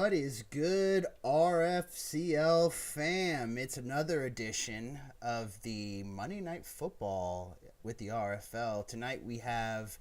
What is good, RFCL fam? It's another edition of the Monday Night Football with the RFL. Tonight we have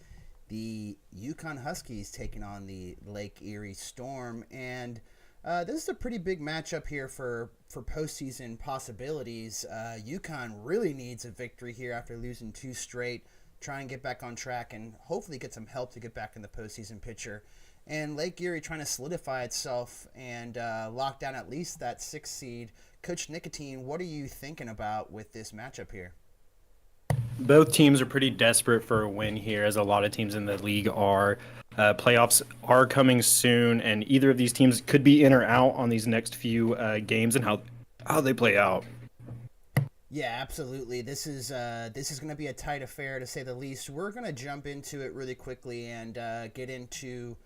the UConn Huskies taking on the Lake Erie Storm, and this is a pretty big matchup here for postseason possibilities. UConn really needs a victory here after losing two straight, try and get back on track, and hopefully get some help to get back in the postseason picture. And Lake Erie trying to solidify itself and lock down at least that 6th seed. Coach Nicotine, what are you thinking about with this matchup here? Both teams are pretty desperate for a win here, as a lot of teams in the league are. Playoffs are coming soon, and either of these teams could be in or out on these next few games and how they play out. Yeah, absolutely. This is going to be a tight affair, to say the least. We're going to jump into it really quickly and get into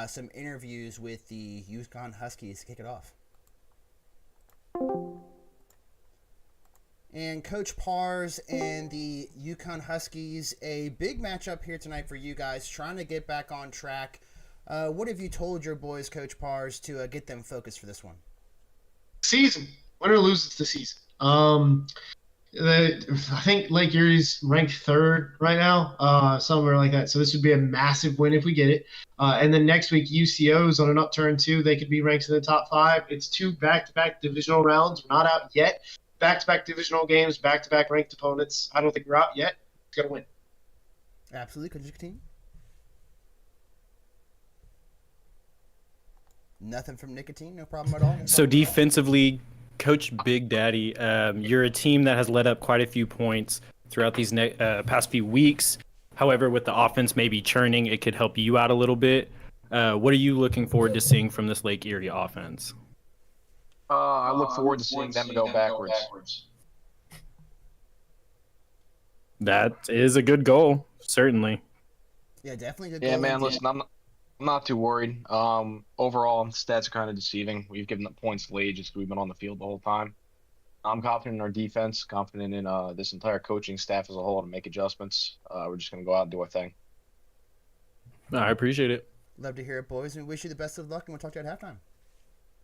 some interviews with the UConn Huskies to kick it off. And Coach Pars and the UConn Huskies, a big matchup here tonight for you guys, trying to get back on track. What have you told your boys, Coach Pars, to get them focused for this one? Season. Win or lose, it's the season. I think Lake Erie's ranked 3rd right now, somewhere like that. So this would be a massive win if we get it. And then next week, UCO's on an upturn too. They could be ranked in the top 5. It's 2 back-to-back divisional rounds. We're not out yet. Back-to-back divisional games, back-to-back ranked opponents. I don't think we're out yet. It's got to win. Absolutely. Could you continue? Nothing from Nicotine? No problem at all? So defensively, Coach Big Daddy, you're a team that has let up quite a few points throughout these past few weeks. However, with the offense maybe churning, it could help you out a little bit. What are you looking forward to seeing from this Lake Erie offense? I look forward to seeing them go backwards. That is a good goal, certainly. Yeah, definitely good goal. Yeah, man, listen, I'm not too worried. Overall, stats are kind of deceiving. We've given up points late just 'cause we've been on the field the whole time. I'm confident in our defense, confident in this entire coaching staff as a whole to make adjustments. We're just going to go out and do our thing. I appreciate it. Love to hear it, boys, and we wish you the best of luck, and we'll talk to you at halftime.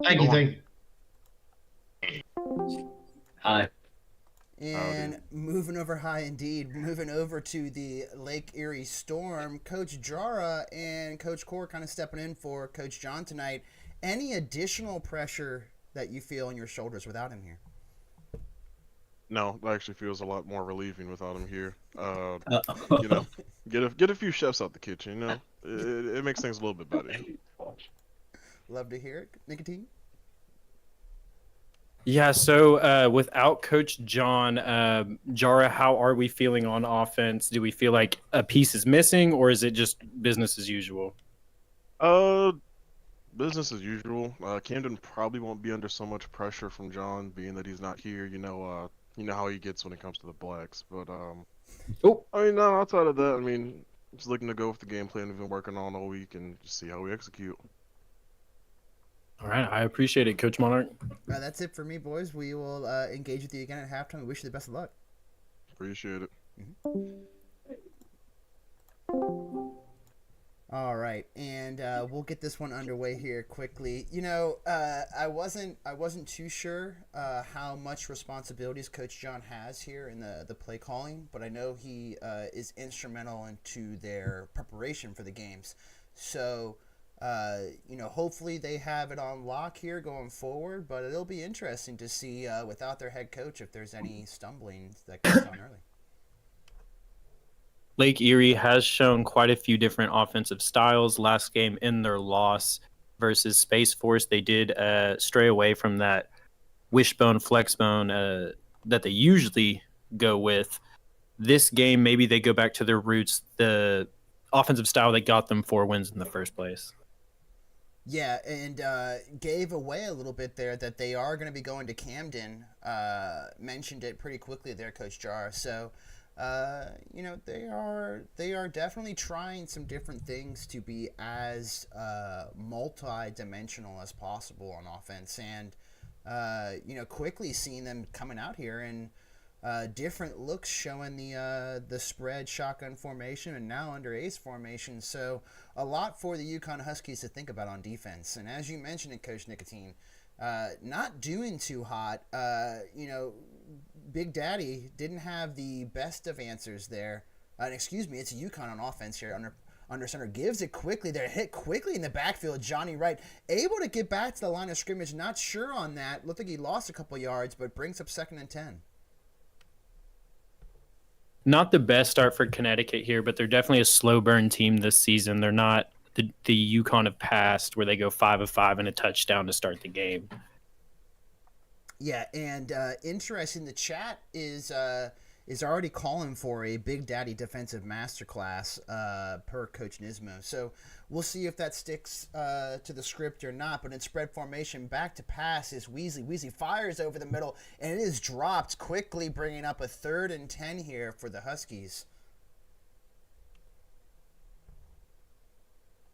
Thank you. Hi. And moving over to the Lake Erie Storm, Coach Jara and Coach Core kind of stepping in for Coach John tonight. Any additional pressure that you feel on your shoulders without him here? No, it actually feels a lot more relieving without him here. You know, get a few chefs out the kitchen. You know, it makes things a little bit better. Love to hear it, Nicotine. Yeah, so without Coach John, Jara, how are we feeling on offense? Do we feel like a piece is missing, or is it just business as usual? Business as usual. Camden probably won't be under so much pressure from John, being that he's not here. You know how he gets when it comes to the Blacks. But I mean, no, outside of that, I mean, just looking to go with the game plan we've been working on all week and just see how we execute. All right, I appreciate it, Coach Monarch. That's it for me, boys. We will engage with you again at halftime. We wish you the best of luck. Appreciate it. All right, and we'll get this one underway here quickly. You know, I wasn't too sure how much responsibilities Coach John has here in the play calling, but I know he is instrumental into their preparation for the games. So, hopefully they have it on lock here going forward, but it'll be interesting to see without their head coach if there's any stumbling that goes on early. Lake Erie has shown quite a few different offensive styles. Last game in their loss versus Space Force, they did stray away from that wishbone, flexbone that they usually go with. This game, maybe they go back to their roots, the offensive style that got them 4 wins in the first place. Yeah, and gave away a little bit there that they are going to be going to Camden. Mentioned it pretty quickly there, Coach Jar. So, they are definitely trying some different things to be as multi-dimensional as possible on offense, and quickly seeing them coming out here and different looks showing the spread shotgun formation and now under ace formation. So a lot for the UConn Huskies to think about on defense. And as you mentioned it, Coach Nicotine, not doing too hot. Big Daddy didn't have the best of answers there. Excuse me, it's UConn on offense here under center. Gives it quickly. They're hit quickly in the backfield. Johnny Wright able to get back to the line of scrimmage. Not sure on that. Looked like he lost a couple yards, but brings up 2nd and 10. Not the best start for Connecticut here, but they're definitely a slow burn team this season. They're not the UConn of past where they go 5 of 5 and a touchdown to start the game. Yeah, and interesting, the chat is already calling for a Big Daddy defensive masterclass per Coach Nismo. So we'll see if that sticks to the script or not. But in spread formation, back to pass is Weasley. Weasley fires over the middle, and it is dropped quickly, bringing up a 3rd and 10 here for the Huskies.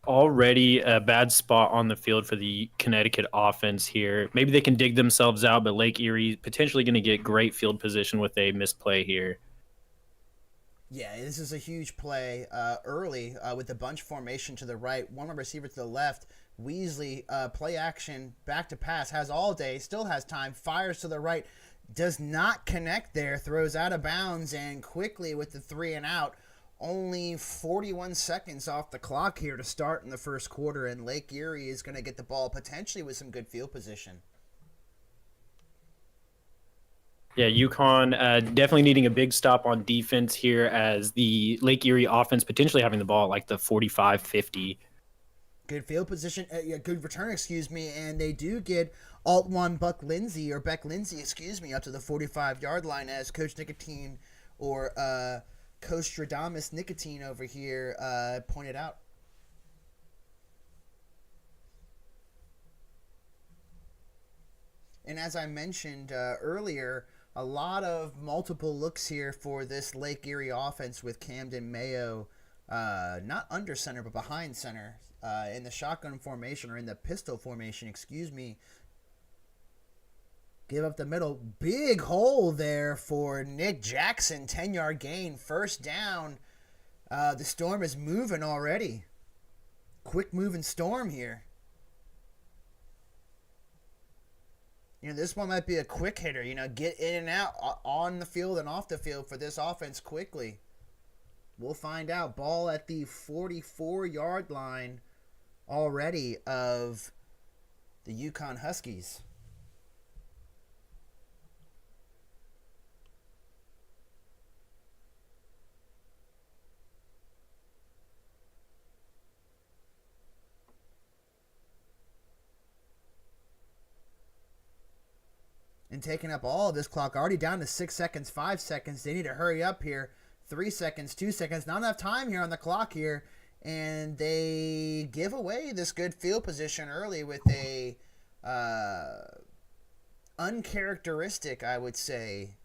Already a bad spot on the field for the Connecticut offense here. Maybe they can dig themselves out, but Lake Erie potentially going to get great field position with a misplay here. Yeah, this is a huge play early with the bunch formation to the right, one receiver to the left. Weasley, play action, back to pass, has all day, still has time, fires to the right, does not connect there, throws out of bounds, and quickly with the 3 and out. Only 41 seconds off the clock here to start in the first quarter, and Lake Erie is going to get the ball potentially with some good field position. Yeah, UConn definitely needing a big stop on defense here as the Lake Erie offense potentially having the ball at like the 45-50. Good field position, good return, and they do get Alt 1 Beck Lindsay, up to the 45-yard line as Coach Nicotine or Coach Stradamus Nicotine over here pointed out. And as I mentioned earlier, a lot of multiple looks here for this Lake Erie offense with Camden Mayo, not under center, but behind center, in the shotgun formation, or in the pistol formation, Give up the middle. Big hole there for Nick Jackson. 10-yard gain. First down. The Storm is moving already. Quick moving Storm here. This one might be a quick hitter. Get in and out on the field and off the field for this offense quickly. We'll find out. Ball at the 44-yard line already of the UConn Huskies. And taking up all of this clock, already down to 6 seconds, 5 seconds. They need to hurry up here. 3 seconds, 2 seconds. Not enough time here on the clock here. And they give away this good field position early with a uncharacteristic, I would say,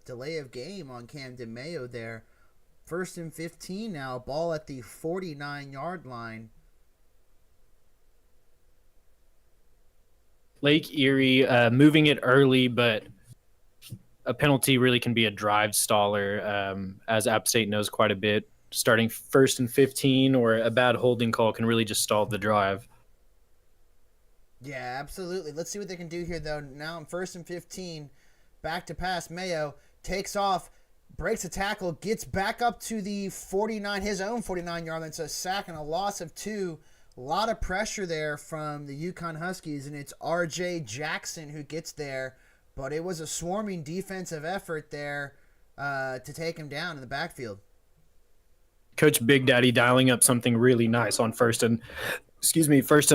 delay of game on Camden Mayo there. 1st and 15 now. Ball at the 49-yard line. Lake Erie moving it early, but a penalty really can be a drive staller, as App State knows quite a bit. Starting 1st and 15 or a bad holding call can really just stall the drive. Yeah, absolutely. Let's see what they can do here, though. Now on 1st and 15, back to pass. Mayo takes off, breaks a tackle, gets back up to the 49, his own 49-yard line. So a sack and a loss of 2. A lot of pressure there from the UConn Huskies, and it's R.J. Jackson who gets there. But it was a swarming defensive effort there to take him down in the backfield. Coach Big Daddy dialing up something really nice on first and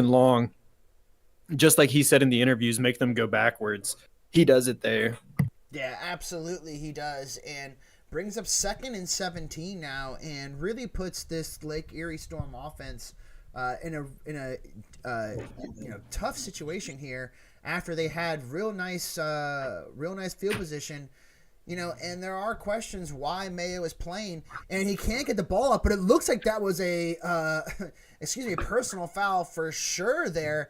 long. Just like he said in the interviews, make them go backwards. He does it there. Yeah, absolutely he does. And brings up 2nd and 17 now, and really puts this Lake Erie Storm offense in a tough situation here after they had real nice field position, and there are questions why Mayo is playing and he can't get the ball up, but it looks like that was a personal foul for sure there,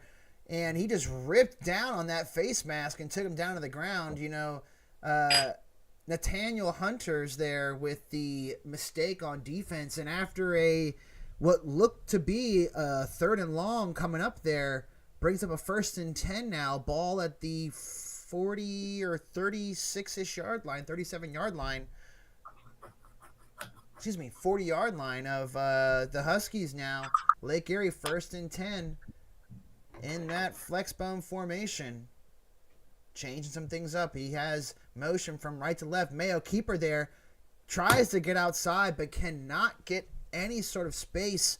and he just ripped down on that face mask and took him down to the ground. Nathaniel Hunter's there with the mistake on defense, and after what looked to be a 3rd and long coming up there, brings up a 1st and 10 now. Ball at the 40 or 36-ish yard line, 37-yard line. 40-yard line of the Huskies now. Lake Erie 1st and 10 in that flexbone formation. Changing some things up. He has motion from right to left. Mayo, keeper there, tries to get outside but cannot get any sort of space.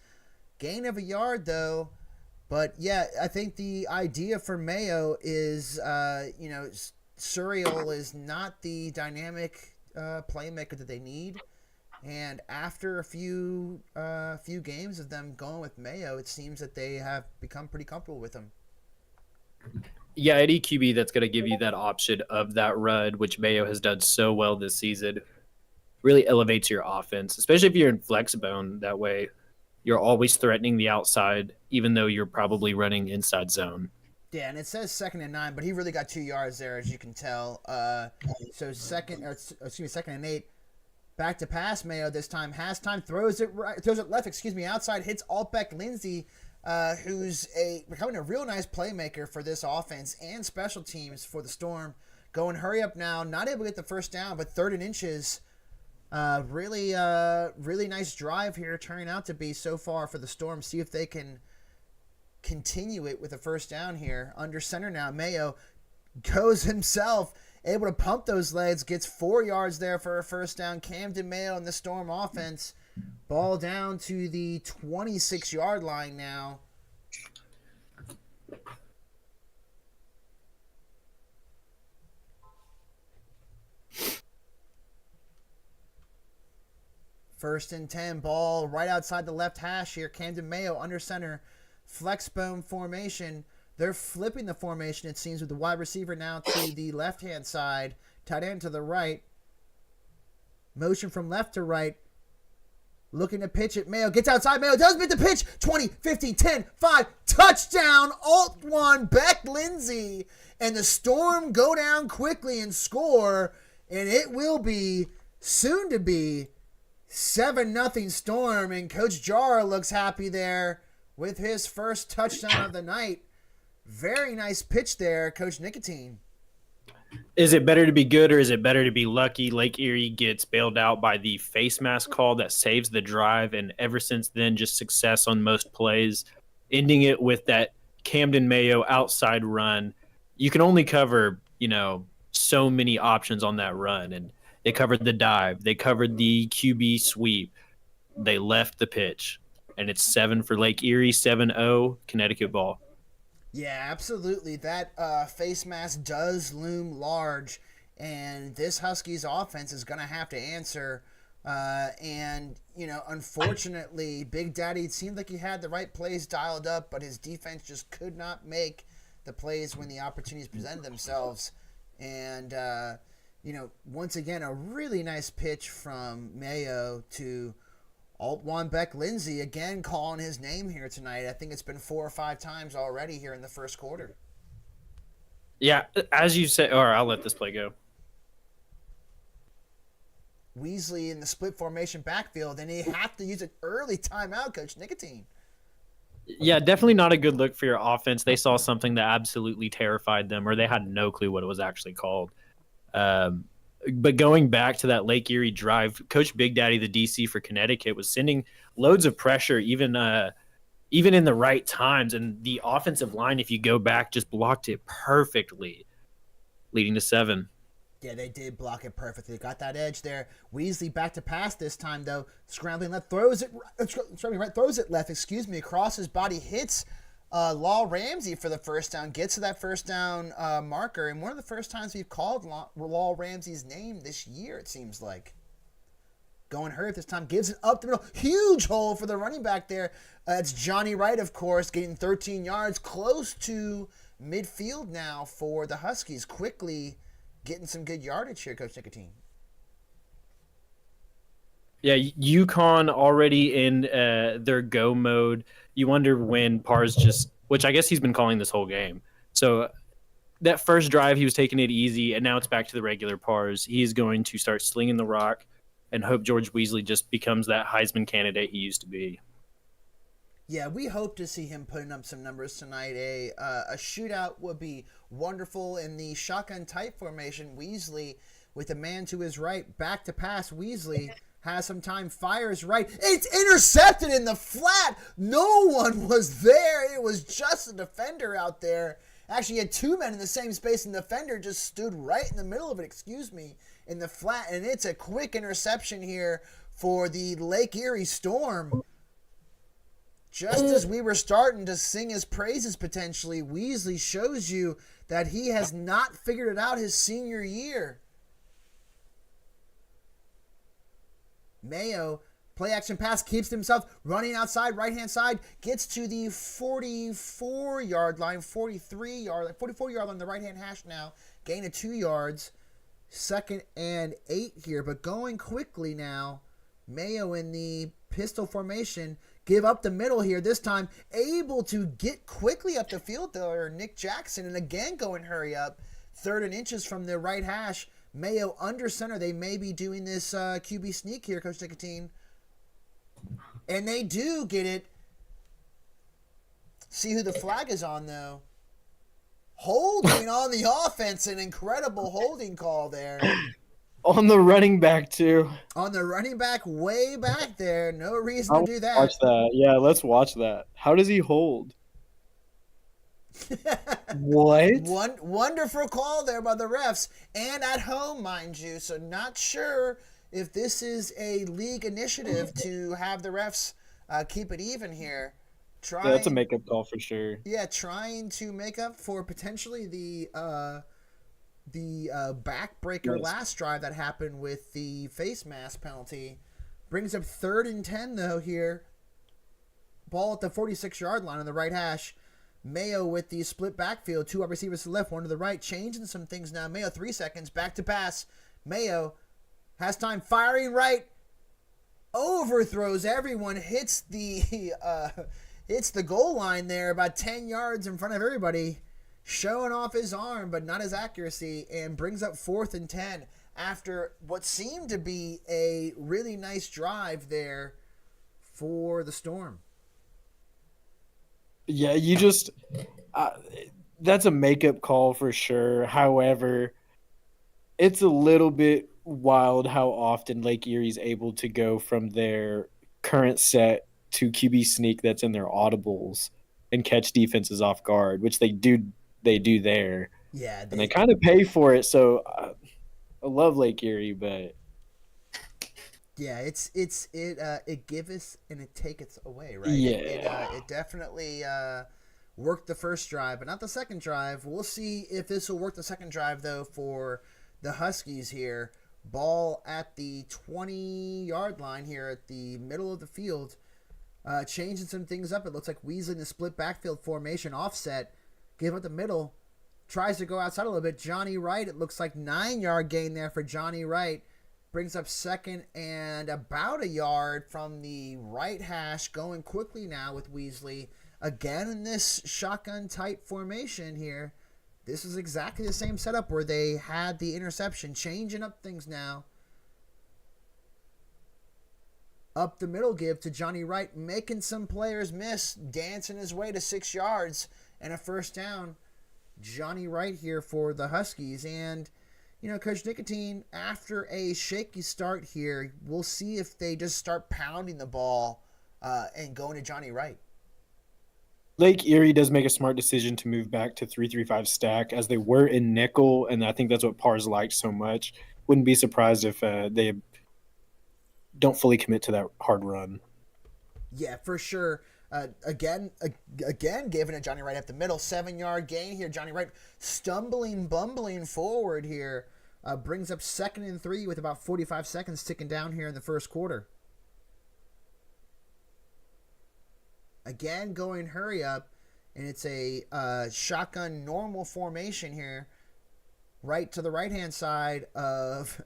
Gain of a yard, though. But, yeah, I think the idea for Mayo is, Surreal is not the dynamic playmaker that they need. And after a few games of them going with Mayo, it seems that they have become pretty comfortable with him. Yeah, at EQB, that's going to give you that option of that run, which Mayo has done so well this season. Really elevates your offense, especially if you're in flexbone. That way, you're always threatening the outside, even though you're probably running inside zone. Yeah, and it says 2nd and 9, but he really got 2 yards there, as you can tell. So 2nd and 8. Back to pass, Mayo this time. Has time, throws it left, outside, hits Altbeck Lindsey, who's becoming a real nice playmaker for this offense and special teams for the Storm. Going hurry up now, not able to get the first down, but 3rd and inches. Really nice drive here, turning out to be so far for the Storm. See if they can continue it with a first down here. Under center now, Mayo goes himself, able to pump those legs, gets 4 yards there for a first down. Camden Mayo and the Storm offense. Ball down to the 26-yard line now. First and 10, ball right outside the left hash here. Camden Mayo under center. Flexbone formation. They're flipping the formation, it seems, with the wide receiver now to the left-hand side. Tight end to the right. Motion from left to right. Looking to pitch it. Mayo gets outside. Mayo does make the pitch. 20, 15, 10, 5. Touchdown. Alt-1. Beck Lindsey. And the Storm go down quickly and score. And it will be soon to be 7-0 Storm. And Coach Jara looks happy there with his first touchdown of the night. Very nice pitch there, Coach Nicotine. Is it better to be good or is it better to be lucky? Lake Erie gets bailed out by the face mask call that saves the drive, and ever since then, just success on most plays, ending it with that Camden Mayo outside run. You can only cover, so many options on that run, and they covered the dive. They covered the QB sweep. They left the pitch, and it's 7 for Lake Erie, 7-0, Connecticut ball. Yeah, absolutely. That face mask does loom large, and this Huskies offense is going to have to answer. Unfortunately, Big Daddy, it seemed like he had the right plays dialed up, but his defense just could not make the plays when the opportunities presented themselves. And, once again, a really nice pitch from Mayo to Alt-1 Beck Lindsey, again calling his name here tonight. I think it's been 4 or 5 times already here in the first quarter. Yeah, as you said, or I'll let this play go. Weasley in the split formation backfield, and he have to use an early timeout, Coach Nicotine. Yeah, definitely not a good look for your offense. They saw something that absolutely terrified them, or they had no clue what it was actually called. But going back to that Lake Erie drive, Coach Big Daddy, the DC for Connecticut, was sending loads of pressure, even in the right times. And the offensive line, if you go back, just blocked it perfectly, leading to 7. Yeah, they did block it perfectly. Got that edge there. Weasley back to pass this time, though. Scrambling left, throws it left, across his body, hits Law Ramsey for the first down, gets to that first down marker, and one of the first times we've called Law Ramsey's name this year, it seems like. Going hurt this time, gives it up the middle. Huge hole for the running back there. It's Johnny Wright, of course, getting 13 yards, close to midfield now for the Huskies. Quickly getting some good yardage here, Coach Nicotine. Yeah, UCONN already in their go mode. You wonder when Parr's which I guess he's been calling this whole game. So that first drive, he was taking it easy, and now it's back to the regular pars. He's going to start slinging the rock and hope George Weasley just becomes that Heisman candidate he used to be. Yeah, we hope to see him putting up some numbers tonight. A shootout would be wonderful in the shotgun type formation. Weasley with a man to his right, back to pass. Weasley has some time, fires right. It's intercepted in the flat. No one was there. It was just a defender out there. Actually, he had two men in the same space, and the defender just stood right in the middle of it, in the flat. And it's a quick interception here for the Lake Erie Storm. Just as we were starting to sing his praises potentially, Weasley shows you that he has not figured it out his senior year. Mayo, play action pass, keeps himself running outside, right-hand side, gets to the 44-yard line, 44-yard line, the right-hand hash now, gain of 2 yards, 2nd and 8 here, but going quickly now, Mayo in the pistol formation, give up the middle here this time, able to get quickly up the field there, Nick Jackson, and again going hurry up, 3rd and inches from the right hash, Mayo under center. They may be doing this QB sneak here, Coach Nicotine. And they do get it. See who the flag is on, though. Holding on the offense. An incredible holding call there. On the running back, too. On the running back way back there. No reason to do that. Watch that. Yeah, let's watch that. How does he hold? What? Wonderful call there by the refs, and at home, mind you. So not sure if this is a league initiative to have the refs keep it even here. Yeah, that's a makeup call for sure. Yeah, trying to make up for potentially the backbreaker last drive that happened with the face mask penalty. Brings up 3rd and 10 though here. Ball at the 46-yard line on the right hash. Mayo with the split backfield, 2 wide receivers to the left, 1 to the right, changing some things now. Mayo 3 seconds, back to pass. Mayo has time, firing right, overthrows everyone, hits the goal line there, about 10 yards in front of everybody, showing off his arm, but not his accuracy, and brings up 4th and 10 after what seemed to be a really nice drive there for the Storm. Yeah, you just that's a makeup call for sure. However, it's a little bit wild how often Lake Erie's able to go from their current set to QB sneak that's in their audibles and catch defenses off guard, which they do there. Yeah, and they kind of pay for it. So I love Lake Erie, but yeah, it giveth and it taketh away, right? Yeah. It definitely worked the first drive, but not the second drive. We'll see if this will work the second drive, though, for the Huskies here. Ball at the 20-yard line here at the middle of the field. Changing some things up. It looks like Weasley in the split backfield formation offset. Give up the middle. Tries to go outside a little bit. Johnny Wright, it looks like 9-yard gain there for Johnny Wright. Brings up 2nd and about a yard from the right hash, going quickly now with Weasley. Again in this shotgun type formation here. This is exactly the same setup where they had the interception. Changing up things now. Up the middle give to Johnny Wright, making some players miss, dancing his way to 6 yards and a 1st down. Johnny Wright here for the Huskies. And Coach Nicotine, after a shaky start here, we'll see if they just start pounding the ball and going to Johnny Wright. Lake Erie does make a smart decision to move back to 3-3-5 stack as they were in nickel, and I think that's what Pars liked so much. Wouldn't be surprised if they don't fully commit to that hard run. Yeah, for sure. Again, giving it Johnny Wright up the middle. 7-yard gain here. Johnny Wright bumbling forward here. Brings up 2nd and 3 with about 45 seconds ticking down here in the first quarter. Again, going hurry up. And it's a shotgun normal formation here. Right to the right-hand side of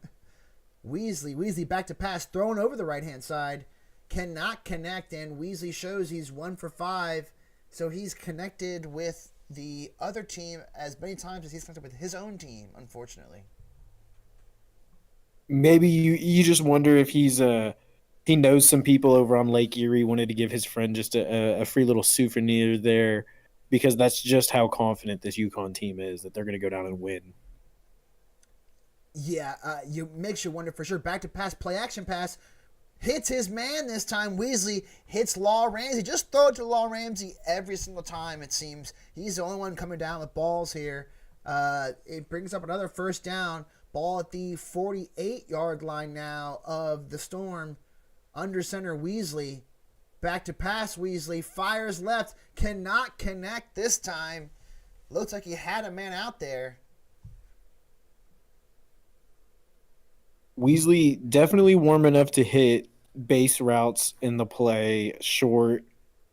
Weasley. Weasley back to pass. Thrown over the right-hand side. Cannot connect, and Weasley shows he's 1 for 5, so he's connected with the other team as many times as he's connected with his own team, unfortunately. Maybe you just wonder if he knows some people over on Lake Erie, wanted to give his friend just a free little souvenir there, because that's just how confident this UConn team is that they're going to go down and win. Yeah, you makes you wonder for sure. Back to pass, play action pass. Hits his man this time. Weasley hits Law Ramsey. Just throw it to Law Ramsey every single time, it seems. He's the only one coming down with balls here. It brings up another first down. Ball at the 48-yard line now of the Storm. Under center, Weasley. Back to pass, Weasley. Fires left. Cannot connect this time. Looks like he had a man out there. Weasley definitely warm enough to hit base routes in the play, short.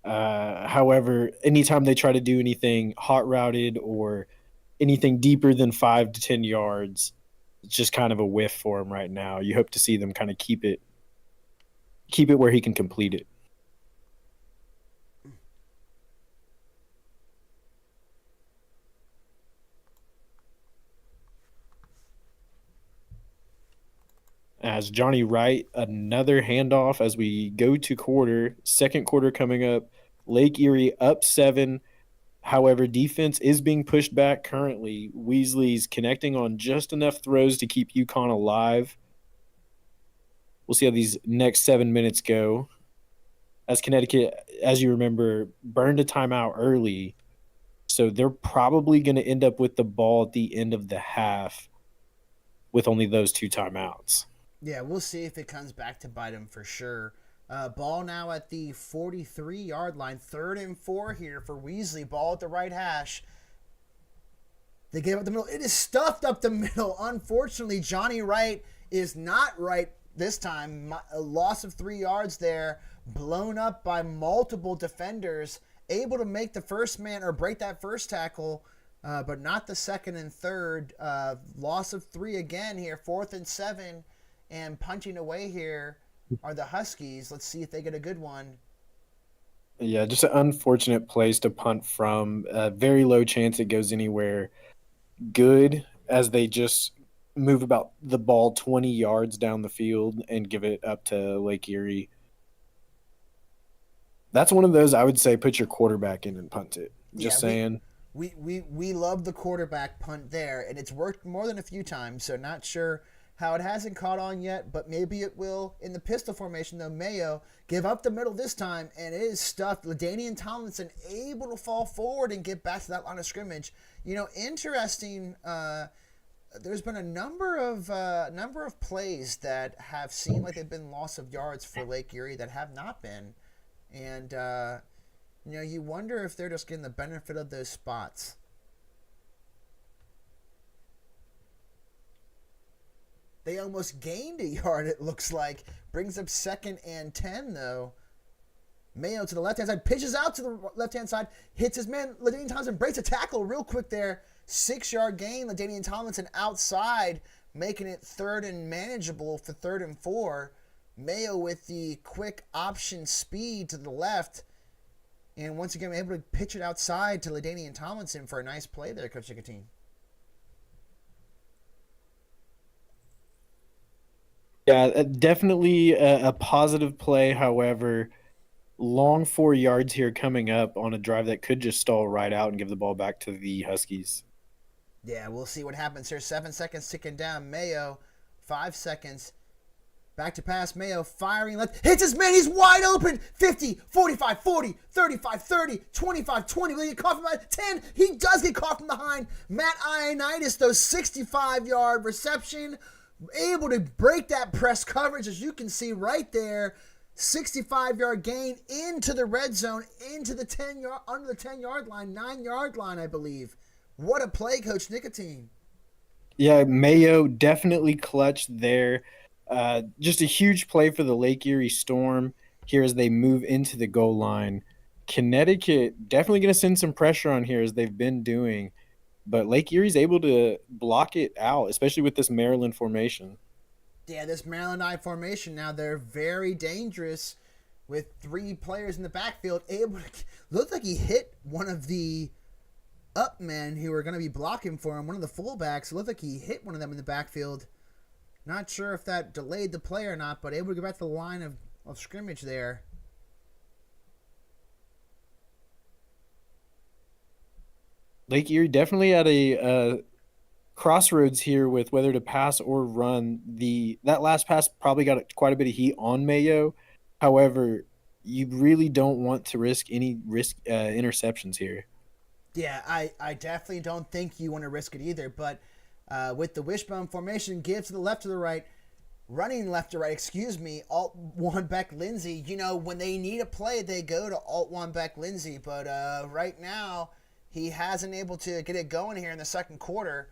However, anytime they try to do anything hot routed or anything deeper than 5 to 10 yards, it's just kind of a whiff for him right now. You hope to see them kind of keep it where he can complete it. As Johnny Wright, another handoff as we go to quarter. Second quarter coming up. Lake Erie up 7. However, defense is being pushed back currently. Weasley's connecting on just enough throws to keep UConn alive. We'll see how these next 7 minutes go. As Connecticut, as you remember, burned a timeout early, so they're probably going to end up with the ball at the end of the half with only those 2 timeouts. Yeah, we'll see if it comes back to bite him for sure. Ball now at the 43-yard line. 3rd and 4 here for Weasley. Ball at the right hash. They gave up the middle. It is stuffed up the middle. Unfortunately, Johnny Wright is not right this time. A loss of 3 yards there. Blown up by multiple defenders. Able to make the first man or break that first tackle, but not the second and third. Loss of 3 again here. 4th and 7. And punching away here are the Huskies. Let's see if they get a good one. Yeah, just an unfortunate place to punt from. Very low chance it goes anywhere good, as they just move about the ball 20 yards down the field and give it up to Lake Erie. That's one of those I would say put your quarterback in and punt it. Just saying. We love the quarterback punt there, and it's worked more than a few times, so not sure how it hasn't caught on yet, but maybe it will. In the pistol formation, though, Mayo give up the middle this time, and it is stuffed. LaDainian Tomlinson able to fall forward and get back to that line of scrimmage. You know, interesting. There's been a number of plays that have seemed like they've been loss of yards for Lake Erie that have not been, and you know, you wonder if they're just getting the benefit of those spots. They almost gained a yard, it looks like. Brings up 2nd and 10, though. Mayo to the left-hand side. Pitches out to the left-hand side. Hits his man. LaDainian Tomlinson breaks a tackle real quick there. 6-yard gain. LaDainian Tomlinson outside, making it 3rd and manageable for 3rd and 4. Mayo with the quick option speed to the left. And once again, able to pitch it outside to LaDainian Tomlinson for a nice play there, Coach Nicotine. Yeah, definitely a positive play. However, long 4 yards here coming up on a drive that could just stall right out and give the ball back to the Huskies. Yeah, we'll see what happens here. 7 seconds ticking down. Mayo, 5 seconds. Back to pass. Mayo firing left. Hits his man. He's wide open. 50, 45, 40, 35, 30, 25, 20. Will he get caught from behind? 10. He does get caught from behind. Matt Ioannidis, though, 65-yard reception. Able to break that press coverage, as you can see right there. 65-yard gain into the red zone, into the 10-yard, under the 10-yard line, 9-yard line, I believe. What a play, Coach Nicotine. Yeah, Mayo definitely clutched there. Just a huge play for the Lake Erie Storm here as they move into the goal line. Connecticut definitely going to send some pressure on here, as they've been doing. But Lake Erie's able to block it out, especially with this Maryland formation. Yeah, this Maryland I formation now, they're very dangerous with 3 players in the backfield. Able to look like he hit one of the up men who are going to be blocking for him. One of the fullbacks, it looked like he hit one of them in the backfield. Not sure if that delayed the play or not, but able to get back to the line of scrimmage there. Lake Erie definitely at a crossroads here with whether to pass or run. That last pass probably got quite a bit of heat on Mayo. However, you really don't want to risk interceptions here. Yeah, I definitely don't think you want to risk it either. But with the wishbone formation, give to the left or the right, running left to right, Alt 1 Beck Lindsay. You know, when they need a play, they go to Alt 1 Beck Lindsay. But right now, he hasn't able to get it going here in the second quarter.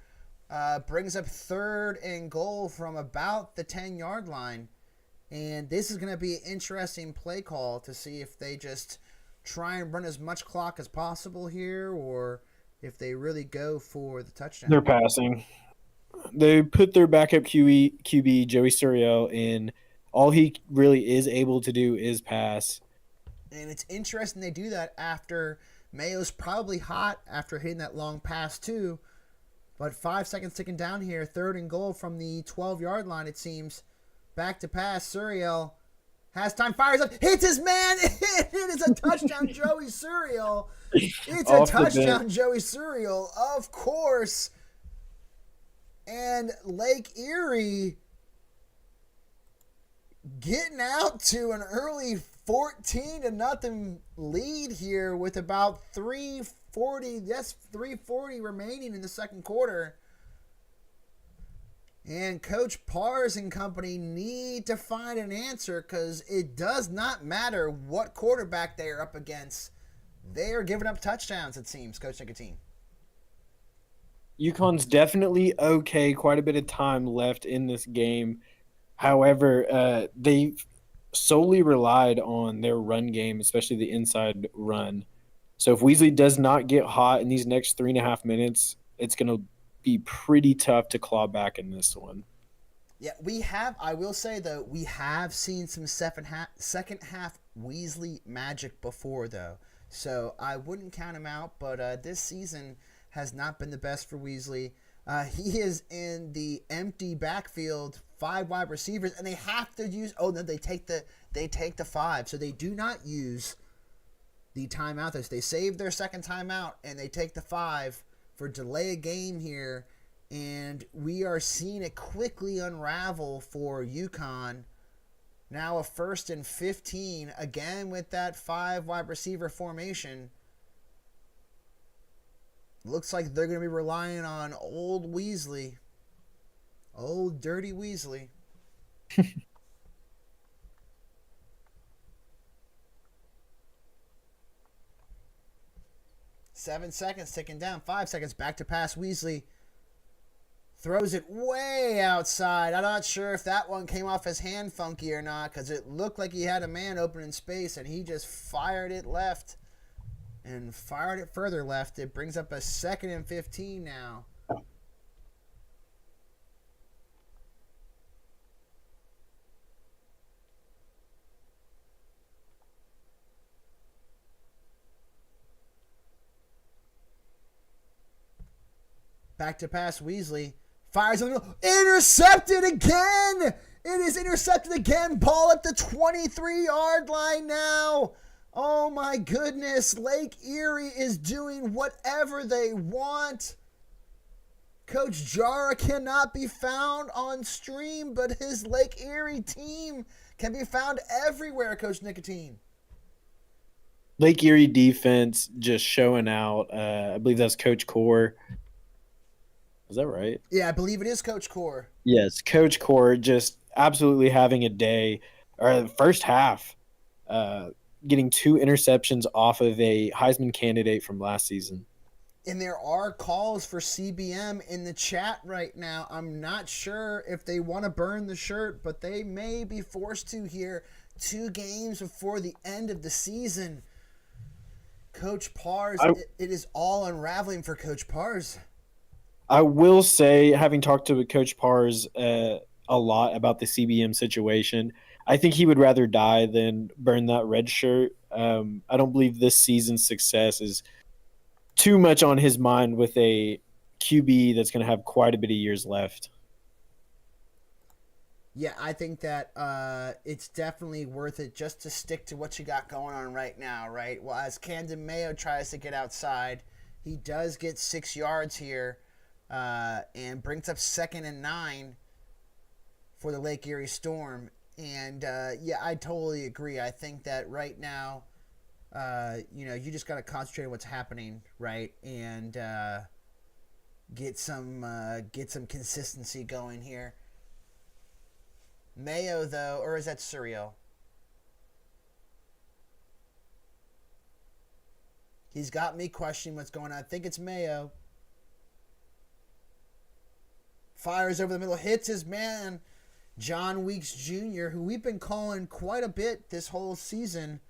Brings up 3rd and goal from about the 10-yard line. And this is going to be an interesting play call to see if they just try and run as much clock as possible here or if they really go for the touchdown. They're passing. They put their backup QB, Joey Suriel, in. All he really is able to do is pass. And it's interesting they do that after Mayo's probably hot after hitting that long pass too. But 5 seconds ticking down here. 3rd and goal from the 12-yard line, it seems. Back to pass. Suriel has time, fires up, hits his man. It is a touchdown, Joey Suriel. It's a touchdown, Joey Suriel, of course. And Lake Erie getting out to an early 14-0 lead here with about 3:40 remaining in the second quarter. And Coach Pars and company need to find an answer because it does not matter what quarterback they are up against. They are giving up touchdowns, it seems, Coach Nicotine. UConn's definitely okay. Quite a bit of time left in this game. However, they've solely relied on their run game, especially the inside run. So if Weasley does not get hot in these next 3.5 minutes, it's going to be pretty tough to claw back in this one. Yeah, I will say though, we have seen some second half Weasley magic before though. So I wouldn't count him out, but this season has not been the best for Weasley. He is in the empty backfield, 5 wide receivers, and they have to use. Oh no, they take the 5, so they do not use the timeout. They save their second timeout and they take the 5 for delay a game here, and we are seeing it quickly unravel for UConn. Now a 1st and 15 again with that 5 wide receiver formation. Looks like they're going to be relying on old Weasley. Old dirty Weasley. 7 seconds ticking down. 5 seconds. Back to pass. Weasley throws it way outside. I'm not sure if that one came off his hand funky or not because it looked like he had a man open in space and he just fired it left. And fired it further left. It brings up a 2nd and 15 now. Back to pass. Weasley fires on the middle. Intercepted again! It is intercepted again. Ball at the 23-yard line now. Oh my goodness, Lake Erie is doing whatever they want. Coach Jara cannot be found on stream, but his Lake Erie team can be found everywhere, Coach Nicotine. Lake Erie defense just showing out. I believe that's Coach Core. Is that right? Yeah, I believe it is Coach Core. Yes, Coach Core just absolutely having a day. Or the first half, getting 2 interceptions off of a Heisman candidate from last season. And there are calls for CBM in the chat right now. I'm not sure if they want to burn the shirt, but they may be forced to here 2 games before the end of the season. Coach Pars, it is all unraveling for Coach Pars. I will say, having talked to Coach Pars a lot about the CBM situation, I think he would rather die than burn that red shirt. I don't believe this season's success is too much on his mind with a QB that's going to have quite a bit of years left. Yeah, I think that it's definitely worth it just to stick to what you got going on right now, right? Well, as Camden Mayo tries to get outside, he does get 6 yards here and brings up 2nd and 9 for the Lake Erie Storm. And, yeah, I totally agree. I think that right now, you just got to concentrate on what's happening, right? And get some consistency going here. Mayo, though, or is that Surreal? He's got me questioning what's going on. I think it's Mayo. Fires over the middle, hits his man, John Weeks Jr., who we've been calling quite a bit this whole season.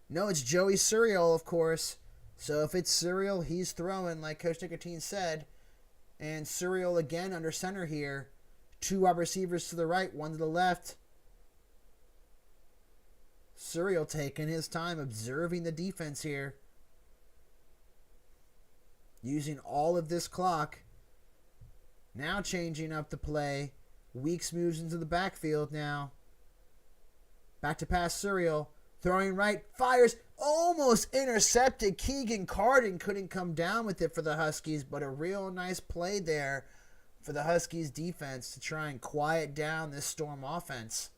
No, it's Joey Surreal, of course. So if it's Surreal, he's throwing, like Coach Nicotine said. And Surreal again under center here. 2 wide receivers to the right, 1 to the left. Surreal taking his time, observing the defense here. Using all of this clock. Now changing up the play. Weeks moves into the backfield now. Back to pass Surreal. Throwing right, fires, almost intercepted. Keegan Carden couldn't come down with it for the Huskies, but a real nice play there for the Huskies defense to try and quiet down this Storm offense.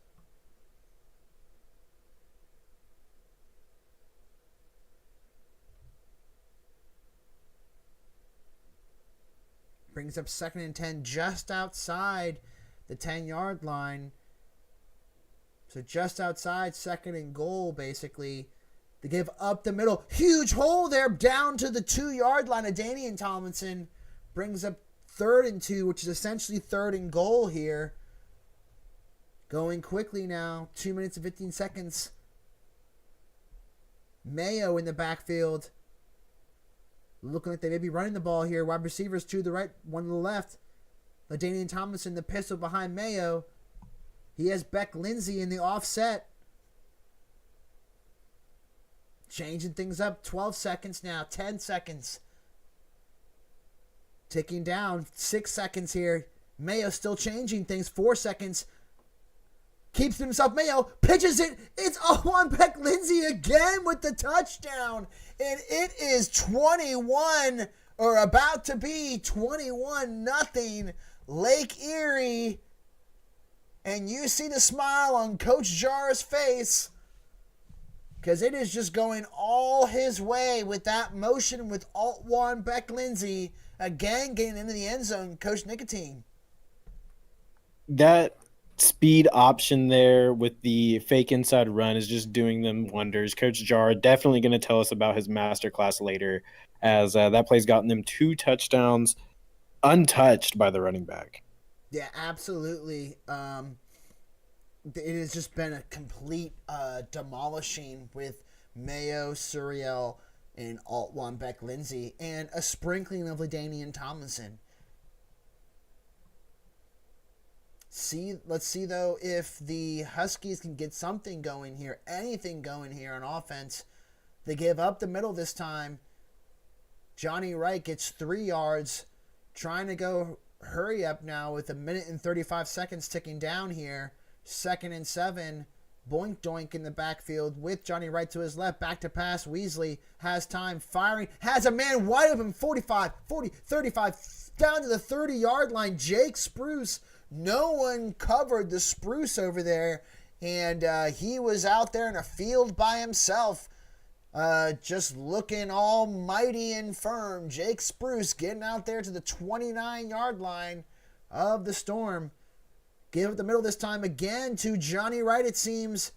Brings up 2nd and 10 just outside the 10-yard line. So just outside 2nd and goal, basically. They give up the middle. Huge hole there down to the 2-yard line. Adanian Tomlinson brings up 3rd and 2, which is essentially 3rd and goal here. Going quickly now. 2 minutes and 15 seconds. Mayo in the backfield. Looking like they may be running the ball here. Wide receivers, 2 to the right, 1 to the left. LaDainian Tomlinson, the pistol behind Mayo. He has Beck Lindsay in the offset. Changing things up. 12 seconds now. 10 seconds. Ticking down. 6 seconds here. Mayo still changing things. 4 seconds. Keeps himself. Mayo pitches it. It's on Beck Lindsay again with the touchdown. And it is 21, or about to be 21-0 Lake Erie. And you see the smile on Coach Jar's face, because it is just going all his way with that motion with Alt 1 Beck Lindsay again getting into the end zone. Coach Nicotine. That speed option there with the fake inside run is just doing them wonders. Coach Jar definitely going to tell us about his masterclass later, as that play's gotten them 2 touchdowns untouched by the running back. Yeah, absolutely. It has just been a complete demolishing with Mayo, Surreal, and Alt 1 Beck Lindsay, and a sprinkling of LaDainian Tomlinson. Let's see, though, if the Huskies can get something going here, anything going here on offense. They give up the middle this time. Johnny Wright gets 3 yards, trying to go hurry up now with 1 minute and 35 seconds ticking down here. 2nd and 7. Boink doink in the backfield with Johnny Wright to his left. Back to pass. Weasley has time. Firing. Has a man wide open. 45, 40, 35. Down to the 30-yard line. Jake Spruce. No one covered the Spruce over there. And he was out there in a field by himself. Just looking all mighty and firm. Jake Spruce getting out there to the 29-yard line of the Storm. Give up the middle this time again to Johnny Wright, it seems.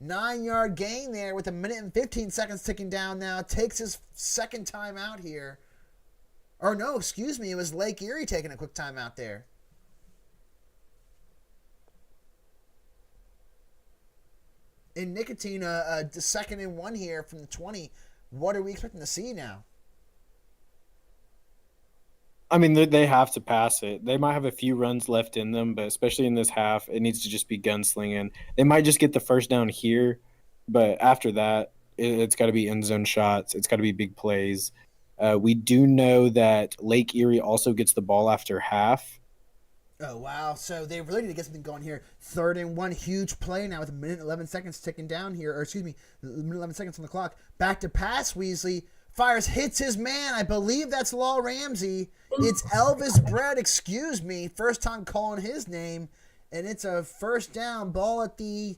9-yard gain there with 1 minute and 15 seconds ticking down now. Takes his second time out here. Or no, excuse me, it was Lake Erie taking a quick time out there. In Nicotine, the 2nd and 1 here from the 20. What are we expecting to see now? I mean, they have to pass it. They might have a few runs left in them, but especially in this half, it needs to just be gunslinging. They might just get the first down here, but after that, it's got to be end zone shots. It's got to be big plays. We do know that Lake Erie also gets the ball after half. Oh, wow. So they really need to get something going here. 3rd and 1, huge play now with 1:11 ticking down here. Or excuse me, 1:11 on the clock. Back to pass, Weasley. Fires, hits his man. I believe that's Law Ramsey. It's Elvis Brett, excuse me. First time calling his name. And it's a first down, ball at the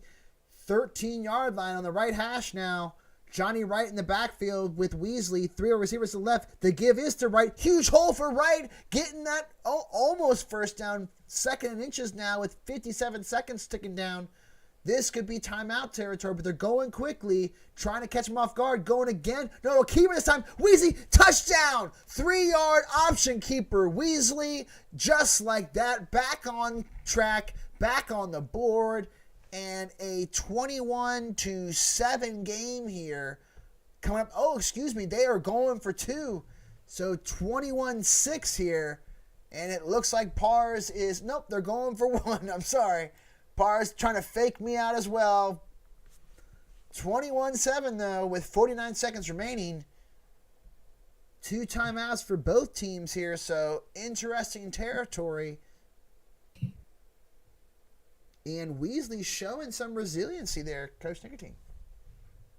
13-yard line on the right hash now. Johnny Wright in the backfield with Weasley. 3 receivers to the left. The give is to Wright. Huge hole for Wright. Getting that almost first down. 2nd and inches now with 57 seconds ticking down. This could be timeout territory, but they're going quickly. Trying to catch him off guard. Going again. No, keeper this time. Weasley, touchdown. 3-yard option keeper. Weasley, just like that. Back on track. Back on the board. And a 21-7 game here coming up. Oh, excuse me. They are going for 2. So 21-6 here. And it looks like Pars is... Nope, they're going for 1. I'm sorry. Pars trying to fake me out as well. 21-7, though, with 49 seconds remaining. 2 timeouts for both teams here. So interesting territory. And Weasley showing some resiliency there, Coach Nicotine.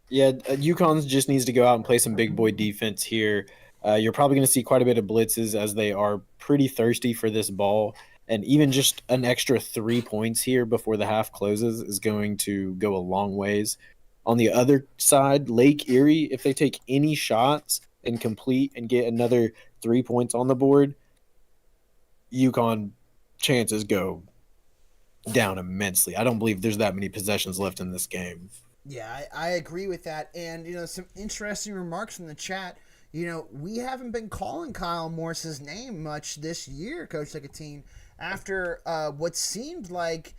Yeah, UConn just needs to go out and play some big boy defense here. You're probably going to see quite a bit of blitzes as they are pretty thirsty for this ball. And even just an extra 3 points here before the half closes is going to go a long ways. On the other side, Lake Erie, if they take any shots and complete and get another 3 points on the board, UConn chances go down immensely. I don't believe there's that many possessions left in this game. Yeah, I agree with that. And, some interesting remarks in the chat. We haven't been calling Kyle Morse's name much this year, Coach Nicotine, after what seemed like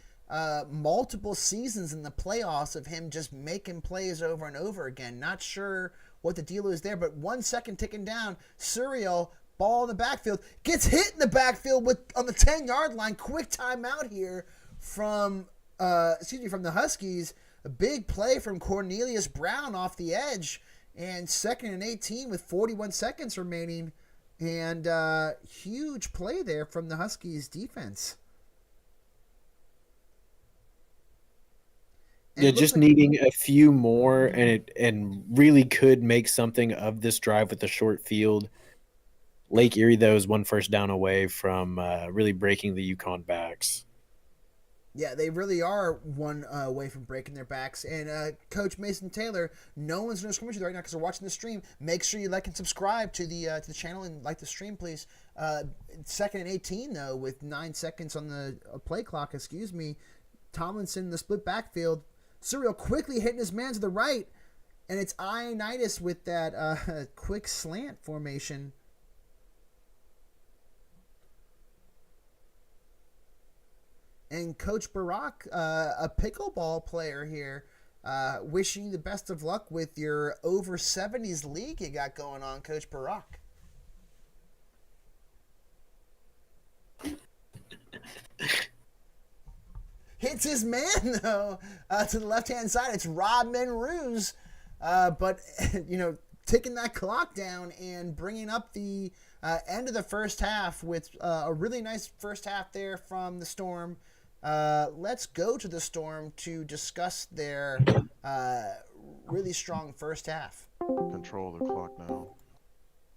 multiple seasons in the playoffs of him just making plays over and over again. Not sure what the deal is there, but 1 second ticking down. Surreal, ball in the backfield. Gets hit in the backfield on the 10-yard line. Quick timeout here from the Huskies. A big play from Cornelius Brown off the edge. And 2nd and 18 with 41 seconds remaining. And huge play there from the Huskies defense. And yeah, just needing a few more, and really could make something of this drive with a short field. Lake Erie, though, is 1 first down away from really breaking the UConn backs. Yeah, they really are 1 away from breaking their backs. And Coach Mason Taylor, no one's going to scrimmage with you right now because they're watching the stream. Make sure you like and subscribe to the channel and like the stream, please. 2nd and 18, though, with 9 seconds on the play clock, Tomlinson in the split backfield. Surreal quickly hitting his man to the right. And it's Ioannidis with that quick slant formation. And Coach Barack, a pickleball player here, wishing you the best of luck with your over 70s league you got going on, Coach Barack. Hits his man, though, to the left-hand side. It's Rob Menruz, but, taking that clock down and bringing up the end of the first half with a really nice first half there from the Storm. Let's go to the Storm to discuss their really strong first half. Control the clock now.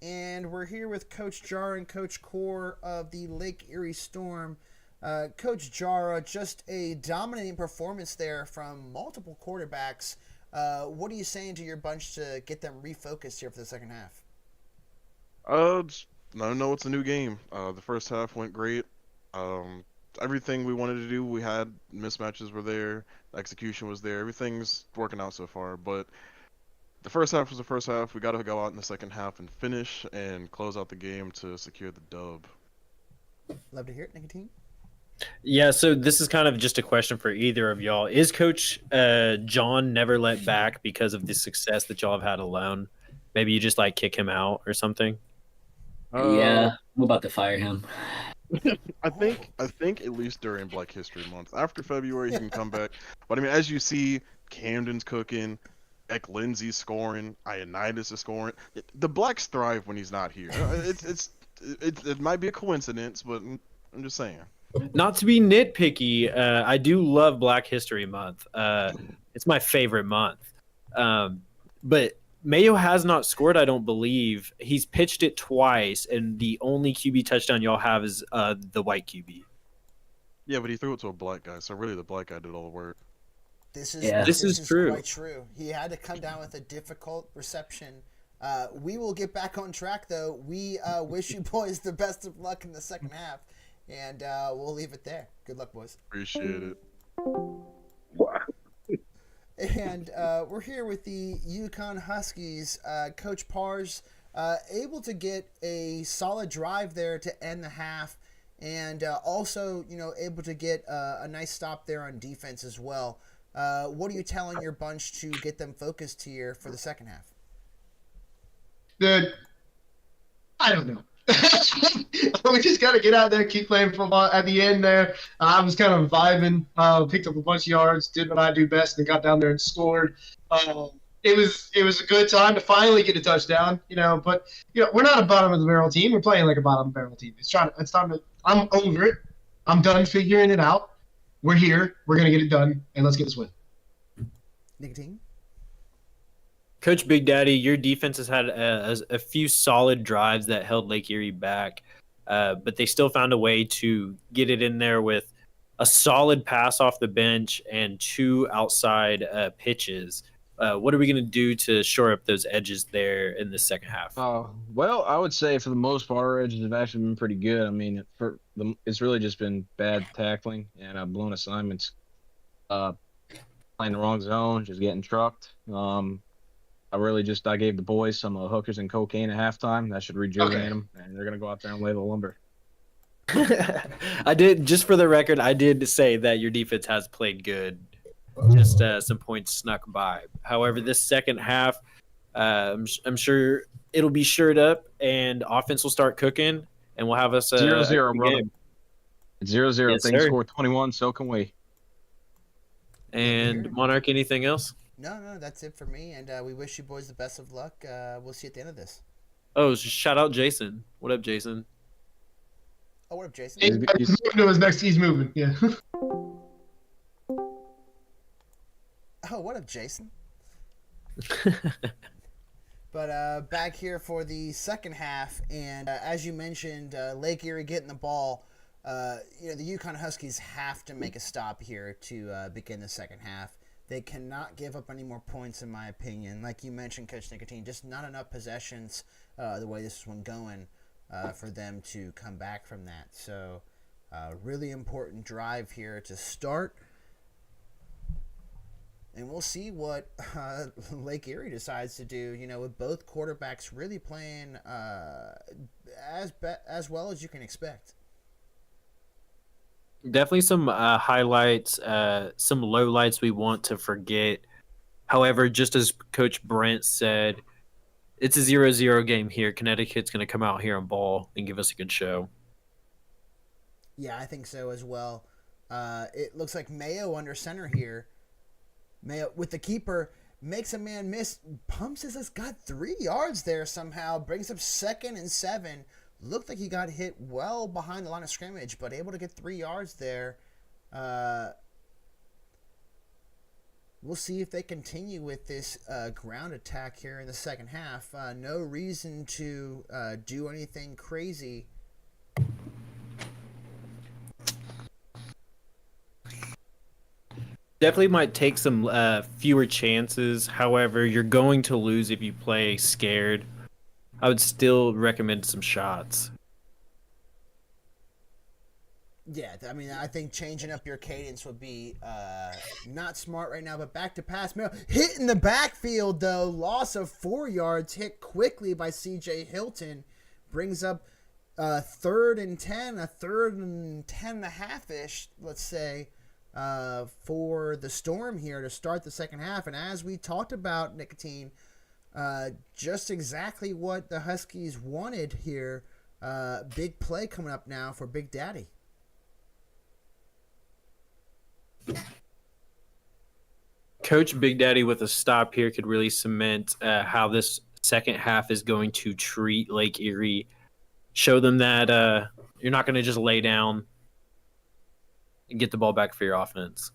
And we're here with Coach Jara and Coach Core of the Lake Erie Storm. Coach Jara, just a dominating performance there from multiple quarterbacks. What are you saying to your bunch to get them refocused here for the second half? I know it's a new game. The first half went great. Everything we wanted to do, we had. Mismatches were there. Execution was there. Everything's working out so far. But the first half was the first half. We got to go out in the second half and finish and close out the game to secure the dub. Love to hear it, Nicotine. Yeah, so this is kind of just a question for either of y'all. Is Coach John never let back because of the success that y'all have had alone? Maybe you just kick him out or something? Yeah, I'm about to fire him. I think at least during Black History Month. After February, he can come back. But as you see, Camden's cooking. Eck Lindsey scoring, Ioannidis is scoring. The Blacks thrive when he's not here. It might be a coincidence, but I'm just saying. Not to be nitpicky, I do love Black History Month. It's my favorite month. But Mayo has not scored, I don't believe. He's pitched it twice, and the only QB touchdown y'all have is the white QB. Yeah, but he threw it to a black guy, so really the black guy did all the work. This is This is true. Quite true. He had to come down with a difficult reception. We will get back on track, though. We wish you boys the best of luck in the second half, and we'll leave it there. Good luck, boys. Appreciate it. Wow. And we're here with the UConn Huskies. Coach Pars able to get a solid drive there to end the half, and also, able to get a nice stop there on defense as well. What are you telling your bunch to get them focused here for the second half? I don't know. We just got to get out there, keep playing football. At the end there, I was kind of vibing, picked up a bunch of yards, did what I do best, and got down there and scored. It was a good time to finally get a touchdown, But we're not a bottom of the barrel team. It's playing like a bottom of the barrel team. It's time to. I'm over it. I'm done figuring it out. We're here. We're gonna get it done, and let's get this win. Nicotine. Coach Big Daddy, your defense has had a few solid drives that held Lake Erie back, but they still found a way to get it in there with a solid pass off the bench and 2 outside pitches. What are we going to do to shore up those edges there in the second half? Well, I would say for the most part, our edges have actually been pretty good. I mean, it's really just been bad tackling and blown assignments, playing the wrong zone, just getting trucked. I gave the boys some hookers and cocaine at halftime. That should rejuvenate them, and they're going to go out there and lay the lumber. I did, just for the record, I did say that your defense has played good. Just some points snuck by. However, this second half, I'm sure it'll be shored up, and offense will start cooking, and we'll have us 0-0, brother. game. It's 0-0. Yes, If they sir. score 21, so can we. And Monarch, anything else? No, that's it for me, and we wish you boys the best of luck. We'll see you at the end of this. Oh, shout out Jason. What up, Jason? Oh, what up, Jason? He's moving to his next. He's moving. Yeah. Oh, what up, Jason? But back here for the second half, and as you mentioned, Lake Erie getting the ball. The UConn Huskies have to make a stop here to begin the second half. They cannot give up any more points, in my opinion. Like you mentioned, Coach Nicotine, just not enough possessions the way this one going for them to come back from that. So, really important drive here to start. And we'll see what Lake Erie decides to do, with both quarterbacks really playing as well as you can expect. Definitely some highlights, some lowlights we want to forget. However, just as Coach Brent said, it's a 0-0 game here. Connecticut's going to come out here and ball and give us a good show. Yeah, I think so as well. It looks like Mayo under center here. Mayo with the keeper makes a man miss. Pumps has got 3 yards there somehow. Brings up 2nd and 7. Looked like he got hit well behind the line of scrimmage, but able to get 3 yards there. We'll see if they continue with this ground attack here in the second half. No reason to do anything crazy. Definitely might take some fewer chances. However, you're going to lose if you play scared. I would still recommend some shots. Yeah, I mean, I think changing up your cadence would be not smart right now, but back to pass. Hit in the backfield, though. Loss of 4 yards, hit quickly by C.J. Hilton. Brings up 3rd and 10, a 3rd and 10 and a half-ish, let's say, for the Storm here to start the second half. And as we talked about, Nicotine, just exactly what the Huskies wanted here. Big play coming up now for Big Daddy. Coach Big Daddy with a stop here could really cement how this second half is going to treat Lake Erie. Show them that you're not going to just lay down and get the ball back for your offense.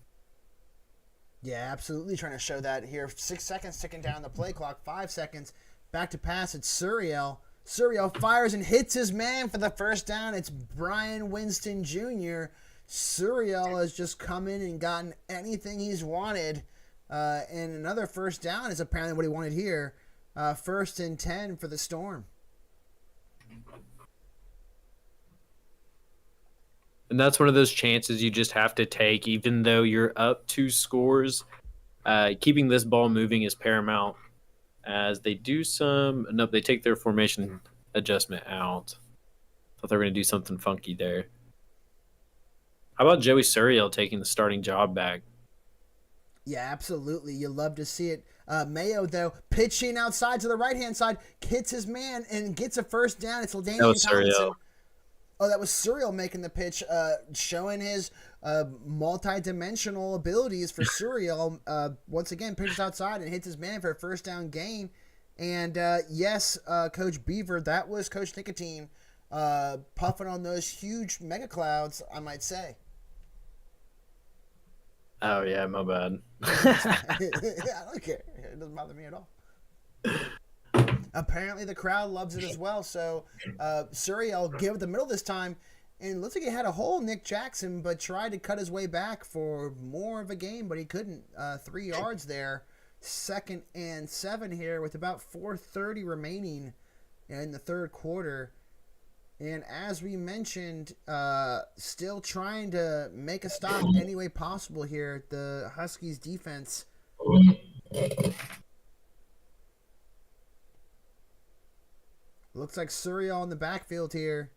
Yeah, absolutely trying to show that here. 6 seconds ticking down the play clock. 5 seconds. Back to pass. It's Suriel. Suriel fires and hits his man for the first down. It's Brian Winston Jr. Suriel has just come in and gotten anything he's wanted. And another first down is apparently what he wanted here. 1st and 10 for the Storm. And that's one of those chances you just have to take, even though you're up 2 scores. Keeping this ball moving is paramount. As they do they take their formation adjustment out. Thought they were going to do something funky there. How about Joey Suriel taking the starting job back? Yeah, absolutely. You love to see it. Mayo, though, pitching outside to the right-hand side, hits his man and gets a first down. It's LaDainian Tomlinson. Suriel. Oh, that was Suriel making the pitch, showing his multi-dimensional abilities for Suriel. Once again, pitches outside and hits his man for a first down gain. And yes, Coach Beaver, that was Coach Nicotine puffing on those huge mega clouds, I might say. Oh, yeah, my bad. I don't care. It doesn't bother me at all. Apparently the crowd loves it as well. So Suriel gave it the middle this time. And looks like he had a hole, Nick Jackson, but tried to cut his way back for more of a game, but he couldn't. 3 yards there. 2nd and 7 here with about 4:30 remaining in the third quarter. And as we mentioned, still trying to make a stop any way possible here. The Huskies defense. Looks like Suriel in the backfield here.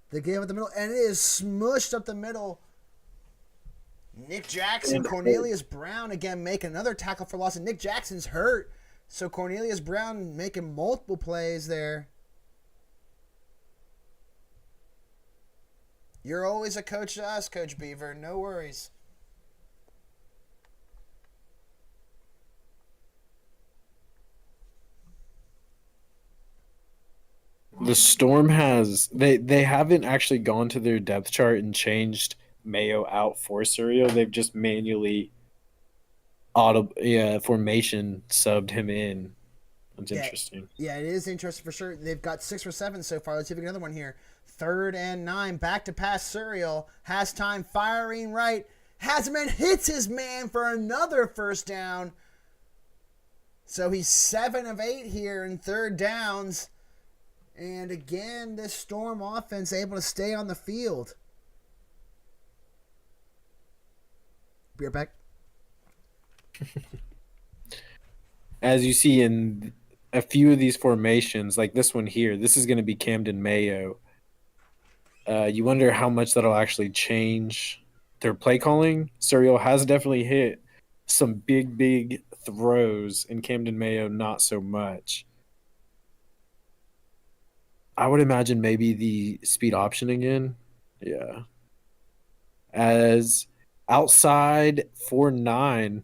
They gave it the middle, and it is smushed up the middle. Nick Jackson, Cornelius Brown again making another tackle for loss, and Nick Jackson's hurt. So Cornelius Brown making multiple plays there. You're always a coach to us, Coach Beaver. No worries. The Storm has they haven't actually gone to their depth chart and changed Mayo out for Suriel. They've just manually formation subbed him in. That's interesting. Yeah, it is interesting for sure. They've got 6 for 7 so far. Let's see if we get another one here. 3rd and 9. Back to pass. Suriel has time, firing right. Has him and hits his man for another first down. So he's 7 of 8 here in third downs. And again, this Storm offense able to stay on the field. Be right back. As you see in a few of these formations, like this one here, this is going to be Camden Mayo. You wonder how much that'll actually change their play calling. Suriel has definitely hit some big throws, and Camden Mayo not so much. I would imagine maybe the speed option again. Yeah. As outside 4-9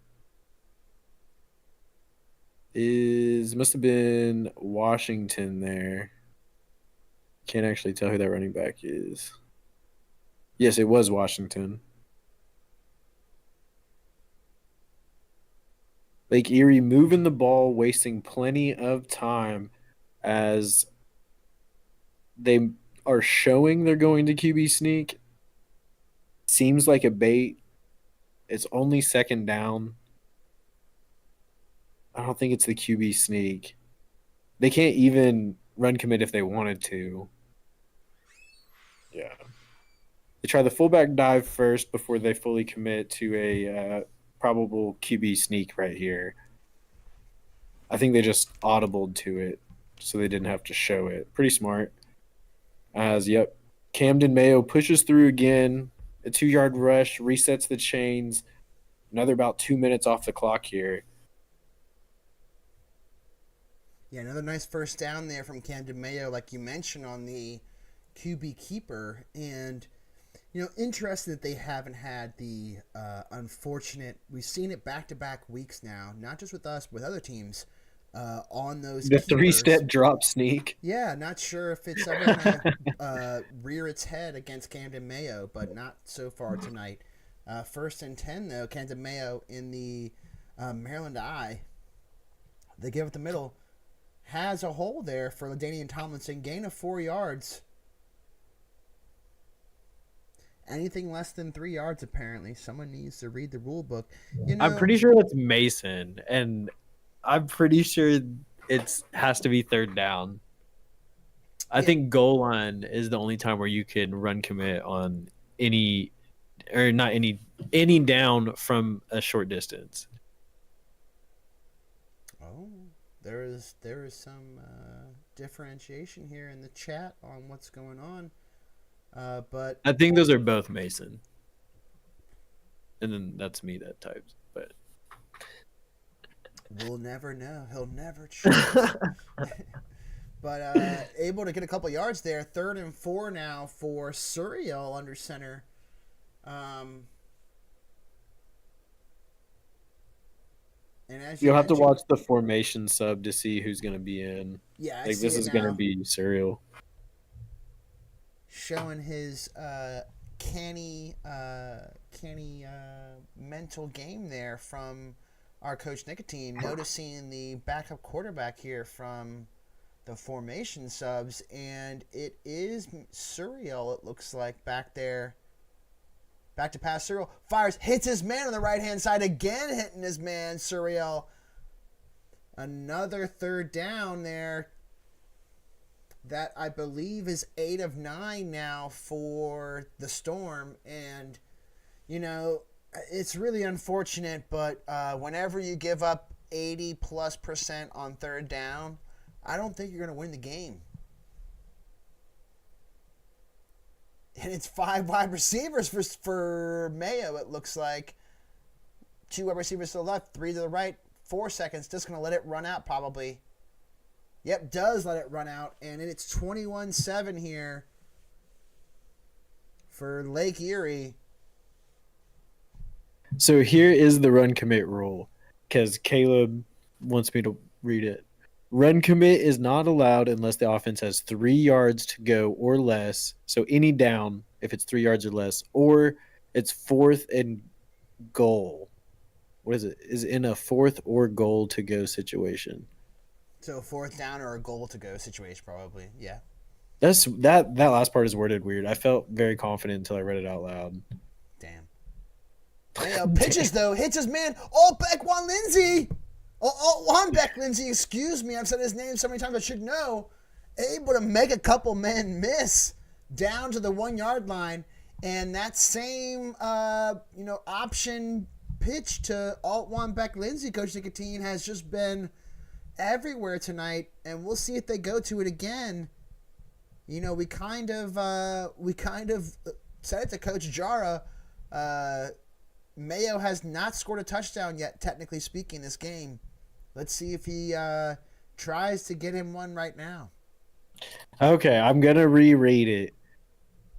must have been Washington there. Can't actually tell who that running back is. Yes, it was Washington. Lake Erie moving the ball, wasting plenty of time as they are showing they're going to QB sneak. Seems like a bait. It's only 2nd down. I don't think it's the QB sneak. They can't even run commit if they wanted to. Yeah. They try the fullback dive first before they fully commit to a probable QB sneak right here. I think they just audibled to it so they didn't have to show it. Pretty smart. Camden Mayo pushes through again. A 2-yard rush, resets the chains. Another about 2 minutes off the clock here. Yeah, another nice first down there from Camden Mayo, like you mentioned, on the QB keeper. And, Interesting that they haven't had the unfortunate. We've seen it back-to-back weeks now, not just with us, with other teams on those The keepers. 3-step drop sneak. Yeah, not sure if it's ever gonna rear its head against Camden Mayo, but not so far tonight. 1st and 10 though, Camden Mayo in the Maryland I. They give it the middle. Has a hole there for LaDainian Tomlinson. Gain of 4 yards. Anything less than 3 yards, apparently. Someone needs to read the rule book. I'm pretty sure that's Mason, and I'm pretty sure it has to be 3rd down. I think goal line is the only time where you can run commit on any down from a short distance. Oh, there is some differentiation here in the chat on what's going on. But I think those are both Mason. And then that's me that types. But we'll never know. He'll never choose. But able to get a couple yards there. 3rd and 4 now for Surreal under center. And as you'll have to watch the formation sub to see who's going to be in. Yeah, this is going to be Surreal. Showing his canny mental game there from our coach Nicotine. Noticing the backup quarterback here from the formation subs, and it is Surreal. It looks like back there. Back to pass. Surreal fires, hits his man on the right hand side again, hitting his man. Surreal. Another 3rd down there. That I believe is 8 of 9 now for the Storm. And, it's really unfortunate, but whenever you give up 80+% on 3rd down, I don't think you're going to win the game. And it's 5 wide receivers for Mayo, it looks like. 2 wide receivers to the left, 3 to the right, 4 seconds. Just going to let it run out probably. Yep, does let it run out, and it's 21-7 here for Lake Erie. So here is the run commit rule, because Caleb wants me to read it. Run commit is not allowed unless the offense has 3 yards to go or less, so any down if it's 3 yards or less, or it's 4th and goal. What is it? Is in a 4th or goal to go situation. So 4th down or a goal to go situation, probably. Yeah. That last part is worded weird. I felt very confident until I read it out loud. Damn. Mayo pitches though, hits his man. Juan Lindsay. Juan Beck Lindsay. Excuse me. I've said his name so many times I should know. Able to make a couple men miss down to the 1 yard line, and that same option pitch to Juan Beck Lindsay, Coach Nicotine, has just been everywhere tonight, and we'll see if they go to it again. We kind of said it to Coach Jara. Mayo has not scored a touchdown yet, technically speaking, this game. Let's see if he tries to get him one right now. Okay, I'm gonna reread it.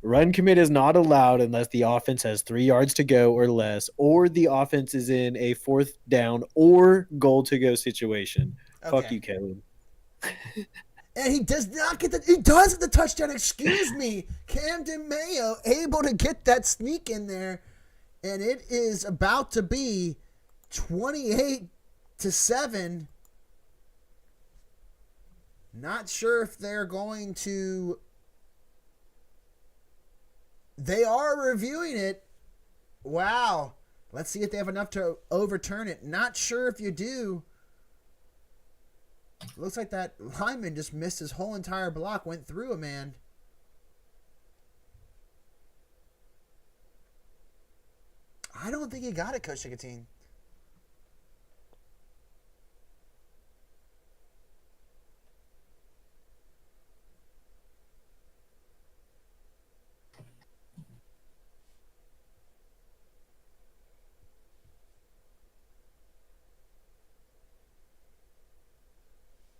Run commit is not allowed unless the offense has 3 yards to go or less, or the offense is in a 4th down or goal to go situation. Okay. Fuck you, Caleb. And he does not get he does get the touchdown, excuse me. Camden Mayo able to get that sneak in there. And it is about to be 28-7. Not sure if they're going to. They are reviewing it. Wow. Let's see if they have enough to overturn it. Not sure if you do. Looks like that lineman just missed his whole entire block, went through a man. I don't think he got it, Coach Nicotine.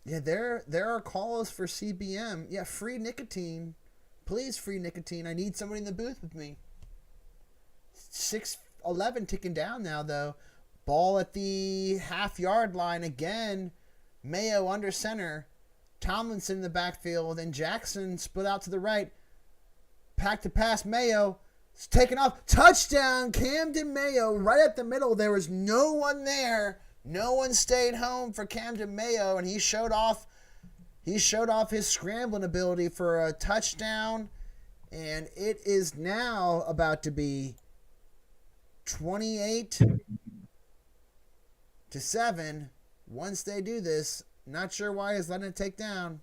Yeah, there are calls for CBM. Yeah, free nicotine. Please, free nicotine. I need somebody in the booth with me. 6:11 ticking down now, though. Ball at the half-yard line again. Mayo under center. Tomlinson in the backfield, and Jackson split out to the right. Pack to pass, Mayo. It's taken off. Touchdown, Camden Mayo, right at the middle. There was no one there. No one stayed home for Camden Mayo, and he showed off his scrambling ability for a touchdown. And it is now about to be 28-7. Once they do this, not sure why he's letting it take down.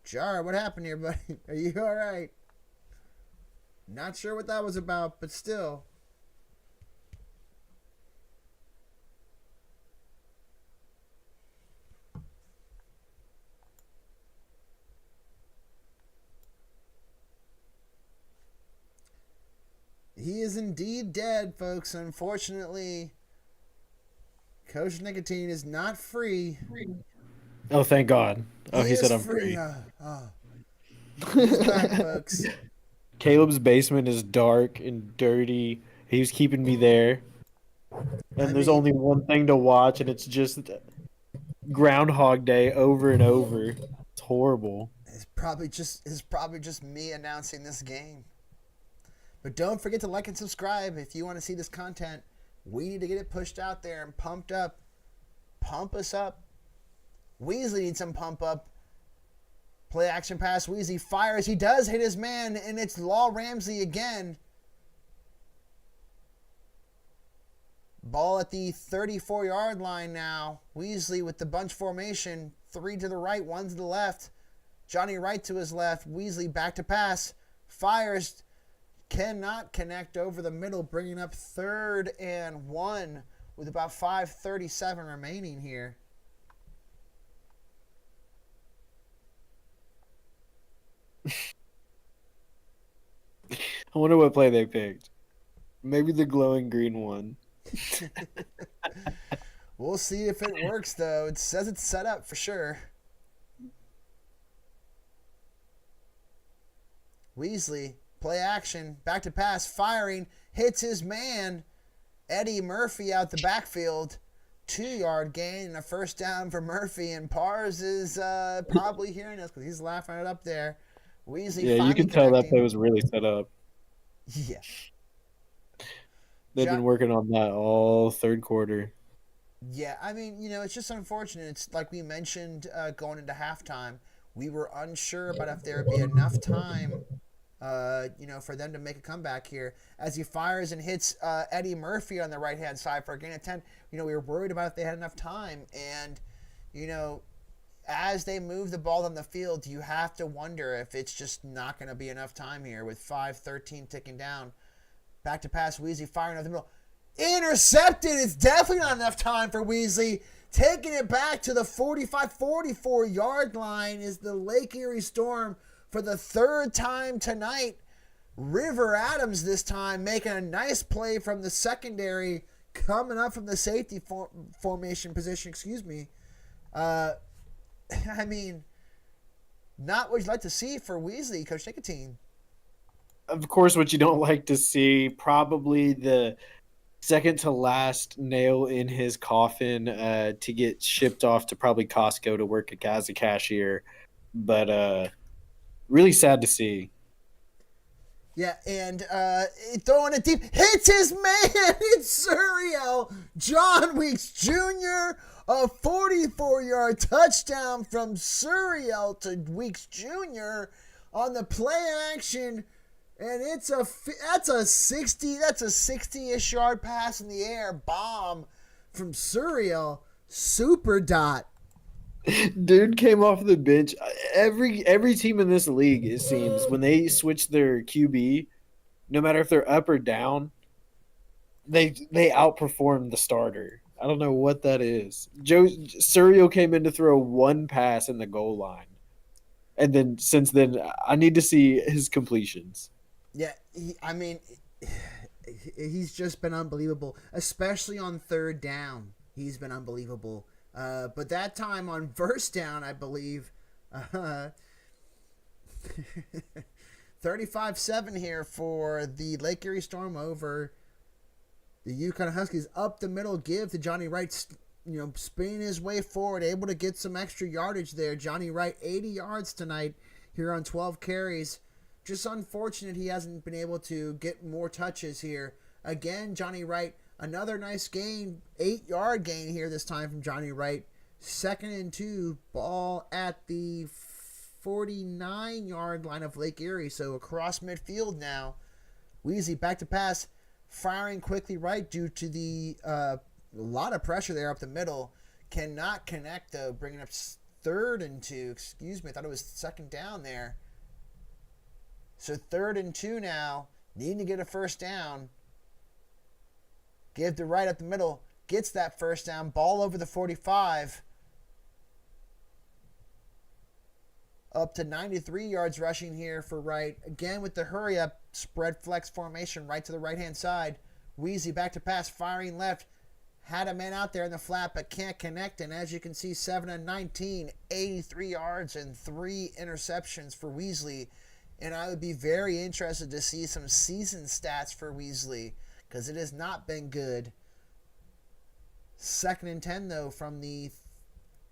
Jar, what happened here, buddy? Are you all right? Not sure what that was about, but still. He is indeed dead, folks. Unfortunately, Coach Nicotine is not free. Oh, thank God. Oh, he said I'm free. free. He's back, folks. Caleb's basement is dark and dirty. He was keeping me there. And there's only one thing to watch, and it's just Groundhog Day over and over. It's horrible. It's probably just me announcing this game. But don't forget to like and subscribe if you want to see this content. We need to get it pushed out there and pumped up. Pump us up. Weasley needs some pump up. Play action pass. Weasley fires. He does hit his man, and it's Law Ramsey again. Ball at the 34-yard line now. Weasley with the bunch formation. 3 to the right, 1 to the left. Johnny Wright to his left. Weasley back to pass. Fires. Cannot connect over the middle, bringing up 3rd and 1 with about 5:37 remaining here. I wonder what play they picked. Maybe the glowing green one. We'll see if it works, though. It says it's set up for sure. Weasley, play action, back to pass, firing, hits his man. Eddie Murphy out the backfield. 2-yard gain and a first down for Murphy. And Pars is probably hearing us because he's laughing it up there. Weasley, yeah, you can tell that play was really set up. Yeah. They've been working on that all third quarter. Yeah, I mean, it's just unfortunate. It's like we mentioned going into halftime. We were unsure about if there would be enough time, for them to make a comeback here. As he fires and hits Eddie Murphy on the right-hand side for a gain of 10, we were worried about if they had enough time. And, as they move the ball on the field, you have to wonder if it's just not going to be enough time here with 5:13 ticking down. Back to pass, Weasley firing over the middle. Intercepted! It's definitely not enough time for Weasley. Taking it back to the 44-yard line is the Lake Erie Storm for the 3rd time tonight. River Adams this time making a nice play from the secondary, coming up from the safety formation position, I mean, not what you'd like to see for Weasley, Coach Nicotine. Of course, what you don't like to see, probably the second to last nail in his coffin to get shipped off to probably Costco to work as a cashier. But really sad to see. Yeah, and throwing it deep, hits his man. It's Suriel. John Weeks Jr., a 44-yard touchdown from Suriel to Weeks Jr. on the play action. And that's a 60-ish yard pass in the air bomb from Suriel. Super dot. Dude came off the bench. Every team in this league, it seems, when they switch their QB, no matter if they're up or down, they outperform the starter. I don't know what that is. Suriel came in to throw one pass in the goal line. And then since then, I need to see his completions. Yeah, he's just been unbelievable, especially on 3rd down. He's been unbelievable. But that time on first down, I believe, 35-7 here for the Lake Erie Storm over the UConn Huskies. Up the middle, give to Johnny Wright, spinning his way forward, able to get some extra yardage there. Johnny Wright, 80 yards tonight here on 12 carries. Just unfortunate he hasn't been able to get more touches here. Again, Johnny Wright, another nice gain, 8-yard gain here this time from Johnny Wright. 2nd and 2, ball at the 49-yard line of Lake Erie, so across midfield now. Weasley back to pass, firing quickly right due to the a lot of pressure there up the middle. Cannot connect though, bringing up 3rd and 2. Excuse me, I thought it was 2nd down there. So 3rd and 2 now, needing to get a first down. Give to Wright up the middle, gets that first down, ball over the 45. Up to 93 yards rushing here for Wright. Again with the hurry up, spread flex formation right to the right-hand side. Weezy back to pass, firing left. Had a man out there in the flat, but can't connect. And as you can see, 7 and 19, 83 yards and 3 interceptions for Weasley. And I would be very interested to see some season stats for Weasley, because it has not been good. 2nd and 10, though, from the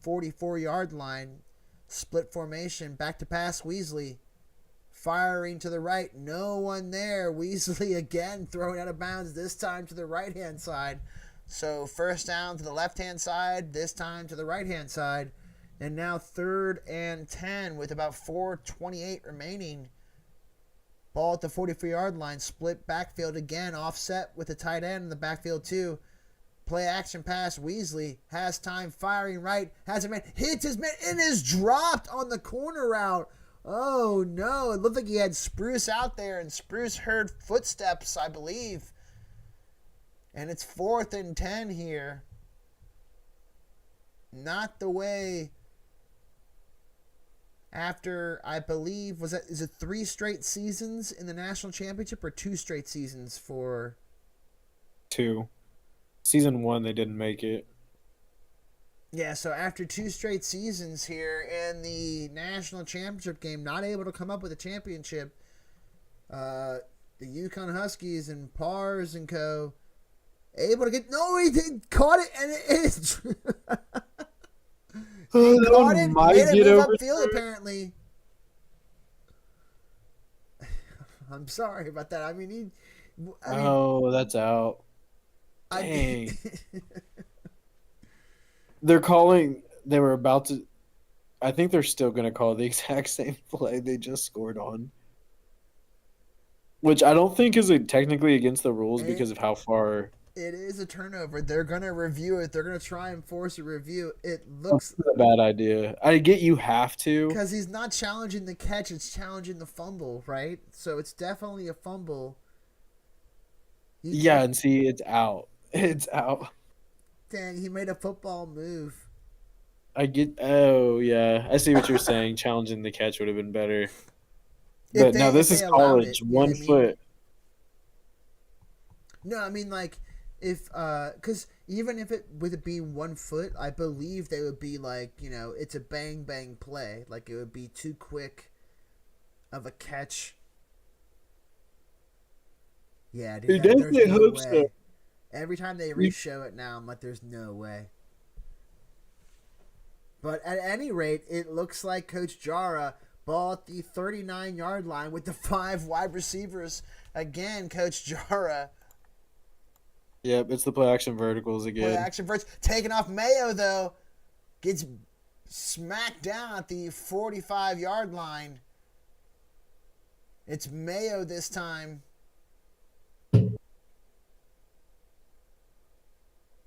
44-yard line. Split formation, back to pass, Weasley. Firing to the right, no one there. Weasley again throwing out of bounds, this time to the right-hand side. So first down to the left-hand side, this time to the right-hand side. And now 3rd and 10 with about 4:28 remaining. Ball at the 44-yard line, split backfield again, offset with the tight end in the backfield too. Play action pass, Weasley has time, firing right, has a man, hits his man, and is dropped on the corner route. Oh no, it looked like he had Spruce out there, and Spruce heard footsteps, I believe. And it's 4th and 10 here. Not the way after, I believe, is it 3 straight seasons in the national championship or 2 straight seasons for 2. Season 1, they didn't make it. Yeah, so after 2 straight seasons here in the national championship game, not able to come up with a championship, the UConn Huskies and Pars and co. able to get... No, he caught it, and it is... he caught it, made it move upfield, apparently. I'm sorry about that. I mean, that's out. Dang. They were about to, I think they're still going to call the exact same play they just scored on. Which I don't think is technically against the rules because of how far. It is a turnover. They're going to review it. They're going to try and force a review. It looks a bad idea. I get you have to. Because he's not challenging the catch, it's challenging the fumble, right? So it's definitely a fumble. And see, it's out. It's out. Dang, he made a football move. I see what you're saying. Challenging the catch would have been better. But now this is college. 1 foot. No, I mean, like, if, because even if with it being 1 foot, I believe they would be like, it's a bang bang play. Like, it would be too quick of a catch. Yeah, dude, there's no way. So. Every time they re-show it now, I'm like, there's no way. But at any rate, it looks like Coach Jara, ball at the 39-yard line with the 5 wide receivers. Again, Coach Jara. Yep, it's the play-action verticals again. Play-action verticals. Taking off Mayo, though. Gets smacked down at the 45-yard line. It's Mayo this time.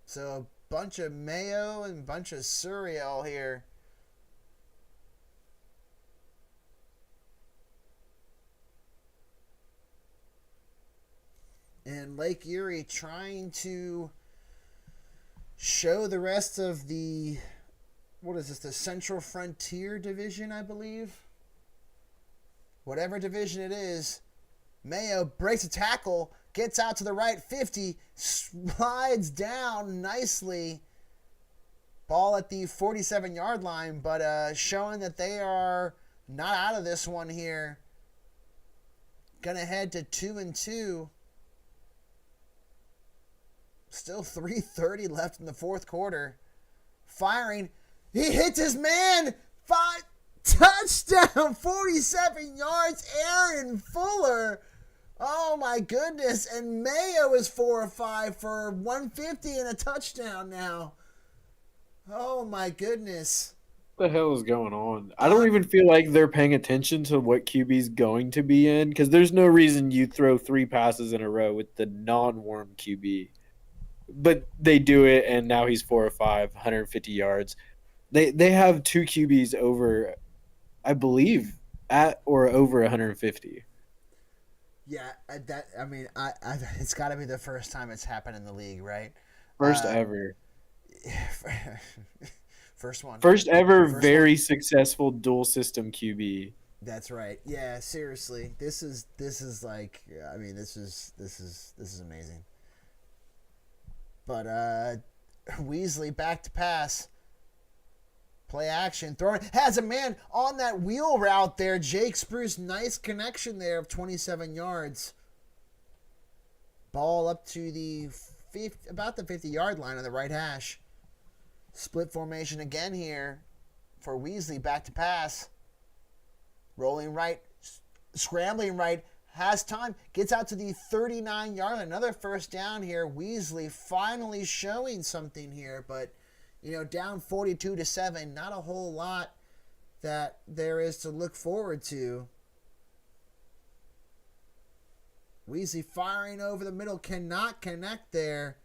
So a bunch of Mayo and a bunch of Suriel here. And Lake Erie trying to show the rest of the, the Central Frontier Division, I believe. Whatever division it is. Mayo breaks a tackle. Gets out to the right 50, slides down nicely. Ball at the 47-yard line, but showing that they are not out of this one here. Gonna head to 2-2. Still 3:30 left in the fourth quarter. Firing. He hits his man. Touchdown. 47 yards. Aaron Fuller. Oh my goodness. And Mayo is 4 of 5 for 150 and a touchdown now. Oh my goodness. What the hell is going on? I don't even feel like they're paying attention to what QB's going to be in, because there's no reason you throw 3 passes in a row with the non-warm QB. But they do it, and now he's 4 of 5, 150 yards. They have 2 QBs over, I believe, at or over 150. Yeah, it's got to be the first time it's happened in the league, right? First ever. First one. First ever very successful dual system QB. That's right. Yeah, seriously. This is like, I mean, this is amazing. But Weasley back to pass. Play action. Throwing. Has a man on that wheel route there. Jake Spruce. Nice connection there of 27 yards. Ball up to about the 50-yard line on the right hash. Split formation again here for Weasley. Back to pass. Rolling right. Scrambling right. Has time. Gets out to the 39-yard line. Another first down here. Weasley finally showing something here, but down 42-7. Not a whole lot that there is to look forward to. Weasley firing over the middle. Cannot connect there.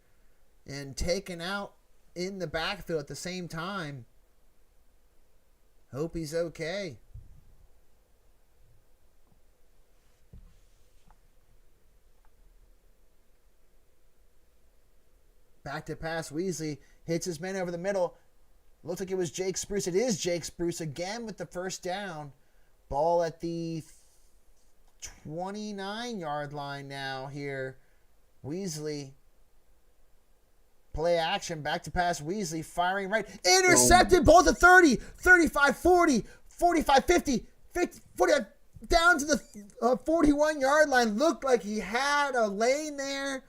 And taken out in the backfield at the same time. Hope he's okay. Back to pass. Weasley hits his man over the middle. Looks like it was Jake Spruce. It is Jake Spruce again with the first down. Ball at the 29-yard line now here. Weasley. Play action. Back to pass. Weasley firing right. Intercepted. Ball to 30, 35, 40, 45, 50, 40, down to the 41-yard line. Looked like he had a lane there.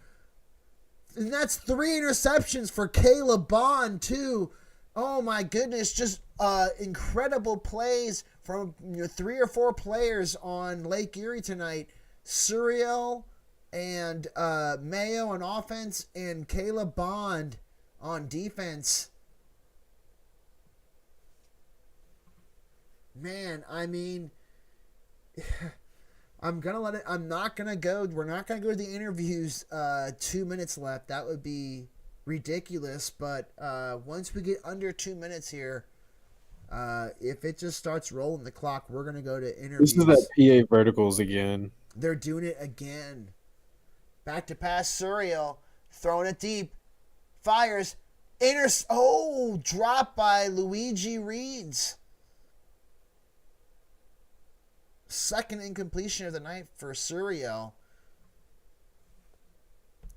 And that's 3 interceptions for Caleb Bond, too. Oh, my goodness. Just incredible plays from 3 or 4 players on Lake Erie tonight. Suriel and Mayo on offense and Caleb Bond on defense. Man, I mean... we're not gonna go to the interviews 2 minutes left. That would be ridiculous. But once we get under 2 minutes here, if it just starts rolling the clock, we're gonna go to interviews. This is that PA verticals again. They're doing it again. Back to pass. Suriel throwing it deep. Fires. Dropped by Luigi Reeds. Second incompletion of the night for Suriel.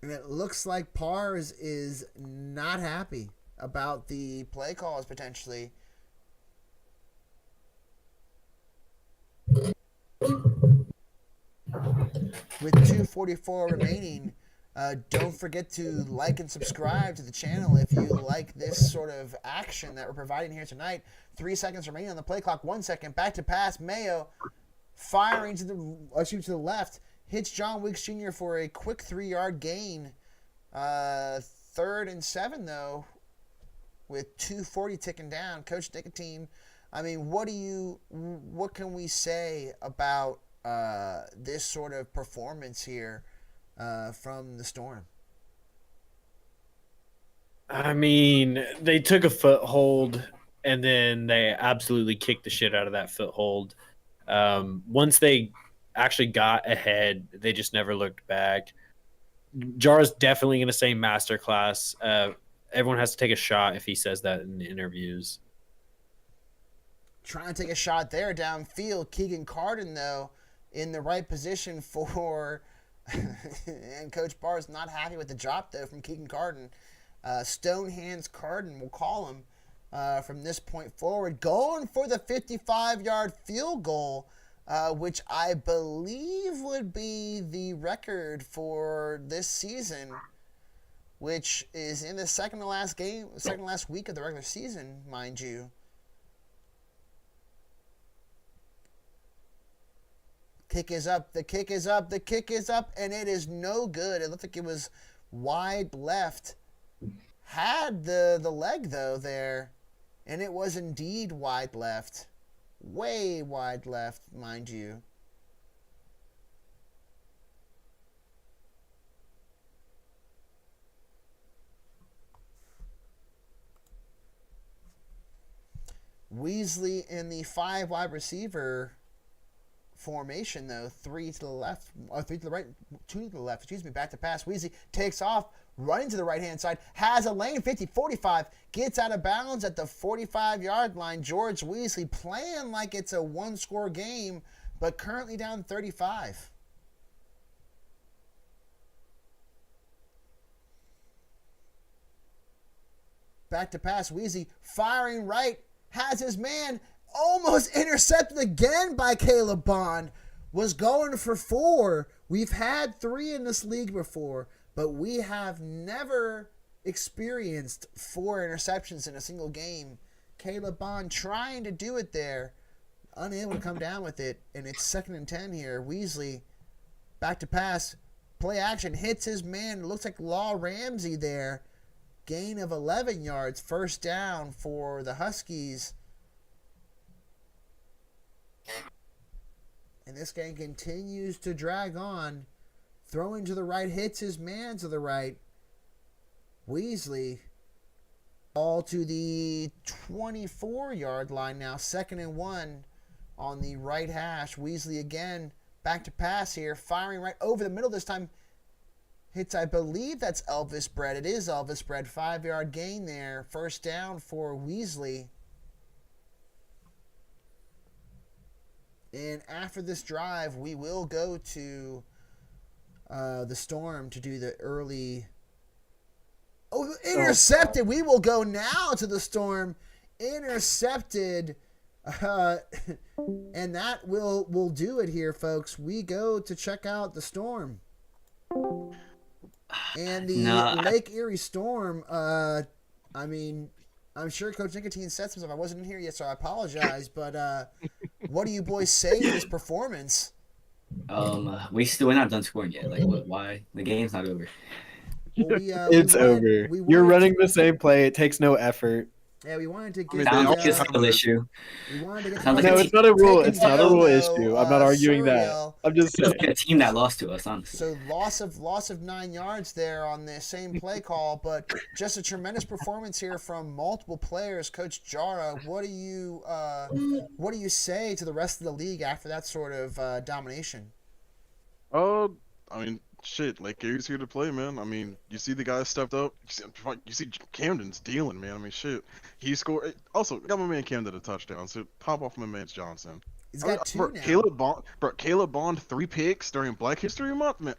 And it looks like Pars is not happy about the play calls potentially. With 2:44 remaining, don't forget to like and subscribe to the channel if you like this sort of action that we're providing here tonight. 3 seconds remaining on the play clock. 1 second. Back to pass. Mayo firing to the left. Hits John Weeks Jr. for a quick 3-yard gain. 3rd and 7 though, with 2:40 ticking down. Coach Nicotine, I mean, what can we say about this sort of performance here from the Storm? I mean, they took a foothold and then they absolutely kicked the shit out of that foothold. Once they actually got ahead, they just never looked back. Jara's definitely going to say masterclass. Everyone has to take a shot if he says that in the interviews. Trying to take a shot there downfield. Keegan Carden, though, in the right position for... and Coach Barr's not happy with the drop, though, from Keegan Carden. Stone Hands Carden, we'll call him, from this point forward. Going for the 55-yard field goal. which I believe would be the record for this season, which is in the second to last week of the regular season, mind you. Kick is up, the kick is up, and it is no good. It looked like it was wide left. Had the leg, though, there, and it was indeed wide left. Way wide left, mind you. Weasley in the 5 wide receiver formation, though. 3 to the left, or 3 to the right, 2 to the left, back to pass. Weasley takes off, running to the right-hand side, has a lane, 50-45, gets out of bounds at the 45-yard line. George Weasley playing like it's a one-score game, but currently down 35. Back to pass, Weasley firing right, has his man, almost intercepted again by Caleb Bond. Was going for 4. We've had 3 in this league before, but we have never experienced 4 interceptions in a single game. Caleb Bond trying to do it there, unable to come down with it, and it's 2nd and 10 here. Weasley back to pass, play action, hits his man. Looks like Law Ramsey there. Gain of 11 yards, first down for the Huskies. And this game continues to drag on. Throwing to the right, hits his man to the right. Weasley. All to the 24-yard line now. 2nd and 1 on the right hash. Weasley again. Back to pass here. Firing right over the middle this time. Hits, I believe that's Elvis Brett. It is Elvis Brett. 5-yard gain there. First down for Weasley. And after this drive, we will go to the Storm to do the early... Oh, intercepted. We will go now to the Storm. Intercepted. And that will do it here, folks. We go to check out the Storm. And the Lake Erie Storm, I mean... I'm sure Coach Nicotine said some stuff. I wasn't in here yet, so I apologize. But what do you boys say to this performance? We're not done scoring yet. Like, why? The game's not over. Well, it's over. You're running the same play. It takes no effort. Yeah, we wanted to get. Sounds like it's a rule issue. No, it's not a rule. It's not a rule issue. I'm not arguing that. I'm just saying. A team that lost to us, honestly. So loss of 9 yards there on the same play call, but just a tremendous performance here from multiple players. Coach Jara, what do you say to the rest of the league after that sort of domination? I mean, shit, Lake Erie's here to play, man. I mean, you see the guys stepped up. You see Camden's dealing, man. I mean, shit. He scored. Also, got my man Camden a touchdown, so pop off my man Johnson. He's got 2 now. Caleb Bond 3 picks during Black History Month, man.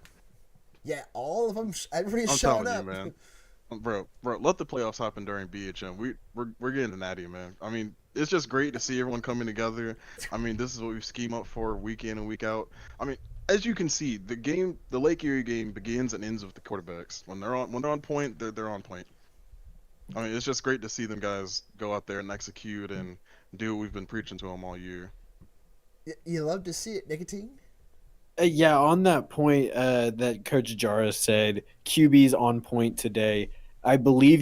Yeah, all of them. Everybody's showing up. You, man. Bro, let the playoffs happen during BHM. We're getting natty, man. I mean, it's just great to see everyone coming together. I mean, this is what we scheme up for week in and week out. I mean, as you can see, the Lake Erie game begins and ends with the quarterbacks. When they're on point, they're on point. I mean, it's just great to see them guys go out there and execute and do what we've been preaching to them all year. You love to see it, Nicotine? Yeah, on that point that Coach Jara said, QB's on point today. I believe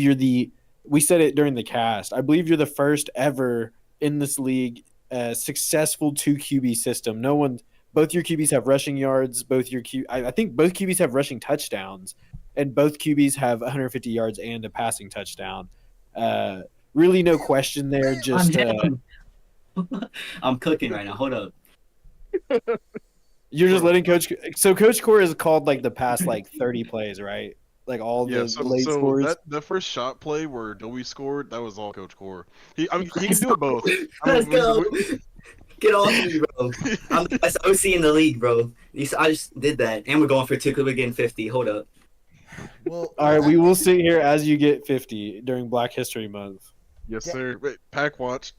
we said it during the cast, I believe you're the first ever in this league successful 2 QB system. Both your QBs have rushing yards. I think both QBs have rushing touchdowns, and both QBs have 150 yards and a passing touchdown. Really, no question there. Just I'm cooking right now. Hold up. You're just letting Coach. So Coach Core is called like the past 30 plays, right? Like all the late scores. That first shot play where Dewey scored, that was all Coach Core. He can do it both. Let's go. Get off me, bro. I'm the best OC in the league, bro. I just did that. And we're going for 2 because we're getting 50. Hold up. Well, all right, we will sit here as you get 50 during Black History Month. Yes, Yeah. sir. Wait, pack watch.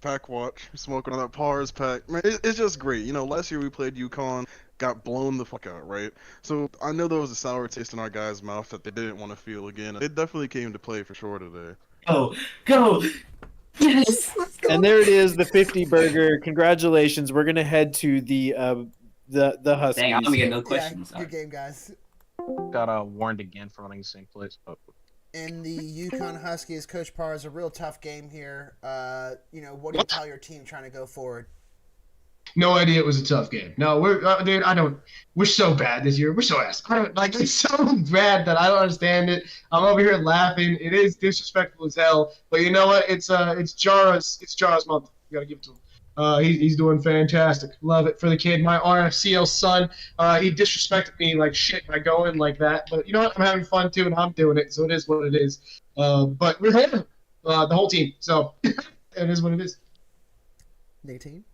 Smoking on that Pars pack. Man, it's just great. Last year we played UConn, got blown the fuck out, right? So I know there was a sour taste in our guys' mouth that they didn't want to feel again. It definitely came to play for sure today. Go. Yes. Let's go. And there it is, the 50 burger. Congratulations. We're gonna head to the Huskies. Dang, I'm gonna get no Yeah, questions. good game, guys. Got warned again for running the same place. Oh. In the UConn Huskies, Coach Parr is a real tough game here. What do you tell your team trying to go forward? No idea it was a tough game. No, dude, we're so bad this year. We're so ass. It's so bad that I don't understand it. I'm over here laughing. It is disrespectful as hell. But you know what? It's Jara's month. You gotta give it to him. He's doing fantastic. Love it for the kid. My RFCL son, he disrespected me like shit by going like that. But you know what? I'm having fun too, and I'm doing it. So it is what it is. But we're him, the whole team. So it is what it is. Team?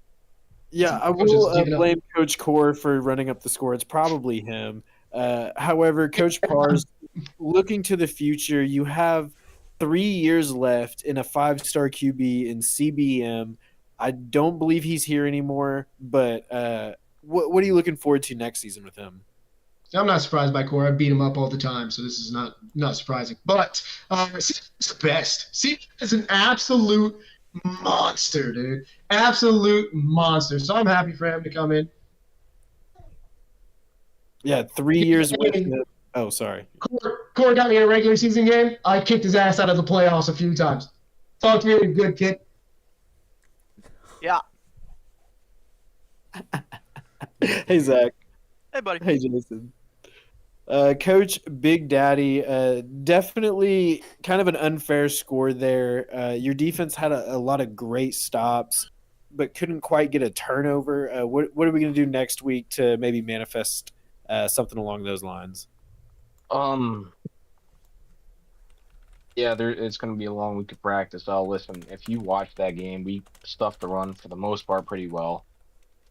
Yeah, I will blame Coach Core for running up the score. It's probably him. However, Coach Parr's looking to the future. You have 3 years left in a 5-star QB in CBM. I don't believe he's here anymore, but what are you looking forward to next season with him? I'm not surprised by Core. I beat him up all the time, so this is not surprising. But he's the best. CBM is an absolute monster, dude. Absolute monster. So I'm happy for him to come in. Yeah, 3 years with him. Oh, sorry. Core got me in a regular season game. I kicked his ass out of the playoffs a few times. Talk to me, you good kid. Yeah. Hey, Zach. Hey, buddy. Hey, Jason. Coach Big Daddy, definitely kind of an unfair score there. Your defense had a lot of great stops, but couldn't quite get a turnover. What are we going to do next week to maybe manifest something along those lines? Yeah, it's going to be a long week of practice. Listen, if you watch that game, we stuffed the run for the most part pretty well.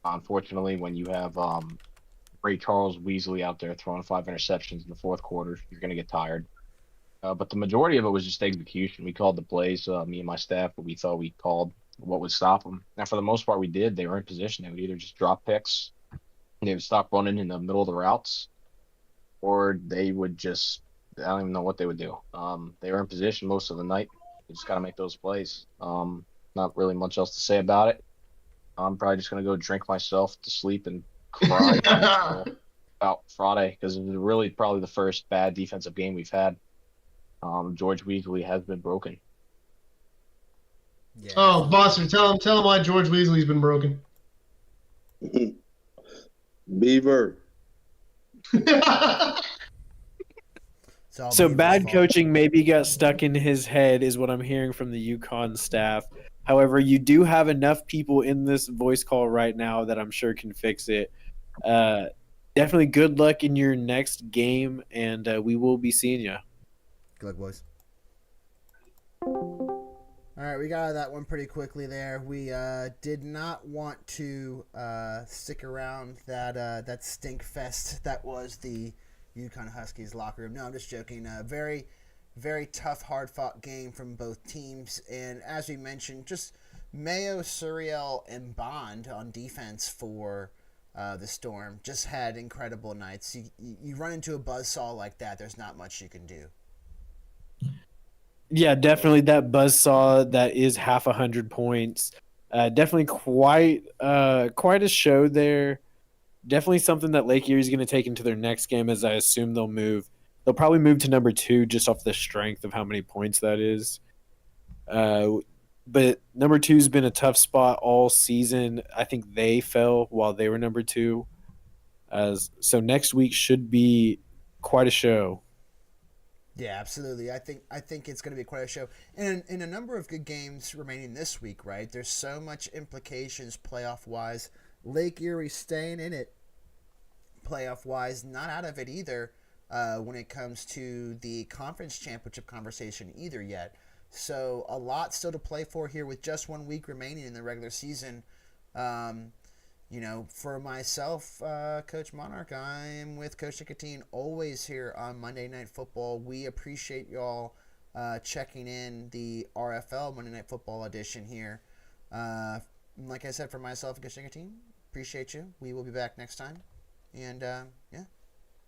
Unfortunately, when you have Ray Charles Weasley out there throwing 5 interceptions in the fourth quarter, you're going to get tired. But the majority of it was just execution. We called the plays, me and my staff, but we thought we called what would stop them. Now, for the most part, we did. They were in position. They would either just drop picks, they would stop running in the middle of the routes, or they would just, I don't even know what they would do. They were in position most of the night. You just got to make those plays. Not really much else to say about it. I'm probably just going to go drink myself to sleep and cry about Friday, because it was really probably the first bad defensive game we've had. George Weasley has been broken. Yeah. Oh, Buster, tell him why George Weasley's been broken. Beaver. So bad coaching maybe got stuck in his head is what I'm hearing from the UConn staff. However, you do have enough people in this voice call right now that I'm sure can fix it. Definitely good luck in your next game, and we will be seeing you. Good luck, boys. All right, we got out of that one pretty quickly there. We did not want to stick around that stink fest that was the UConn Huskies locker room. No, I'm just joking. Very, very tough, hard-fought game from both teams. And as we mentioned, just Mayo, Suriel, and Bond on defense for the Storm just had incredible nights. You run into a buzzsaw like that, there's not much you can do. Yeah, definitely that buzzsaw that is half 100 points. Definitely quite a show there. Definitely something that Lake Erie is going to take into their next game, as I assume they'll probably move to number 2 just off the strength of how many points that is. But number 2's been a tough spot all season. I think they fell while they were number 2. So next week should be quite a show. Yeah, absolutely. I think it's going to be quite a show. And in a number of good games remaining this week, right? There's so much implications playoff-wise. Lake Erie staying in it playoff-wise, not out of it either when it comes to the conference championship conversation either yet. So a lot still to play for here with just 1 week remaining in the regular season. For myself, Coach Monarch, I'm with Coach Nicotine always here on Monday Night Football. We appreciate y'all checking in the RFL Monday Night Football edition here. Like I said, for myself and Kashinga team, appreciate you. We will be back next time. And, yeah.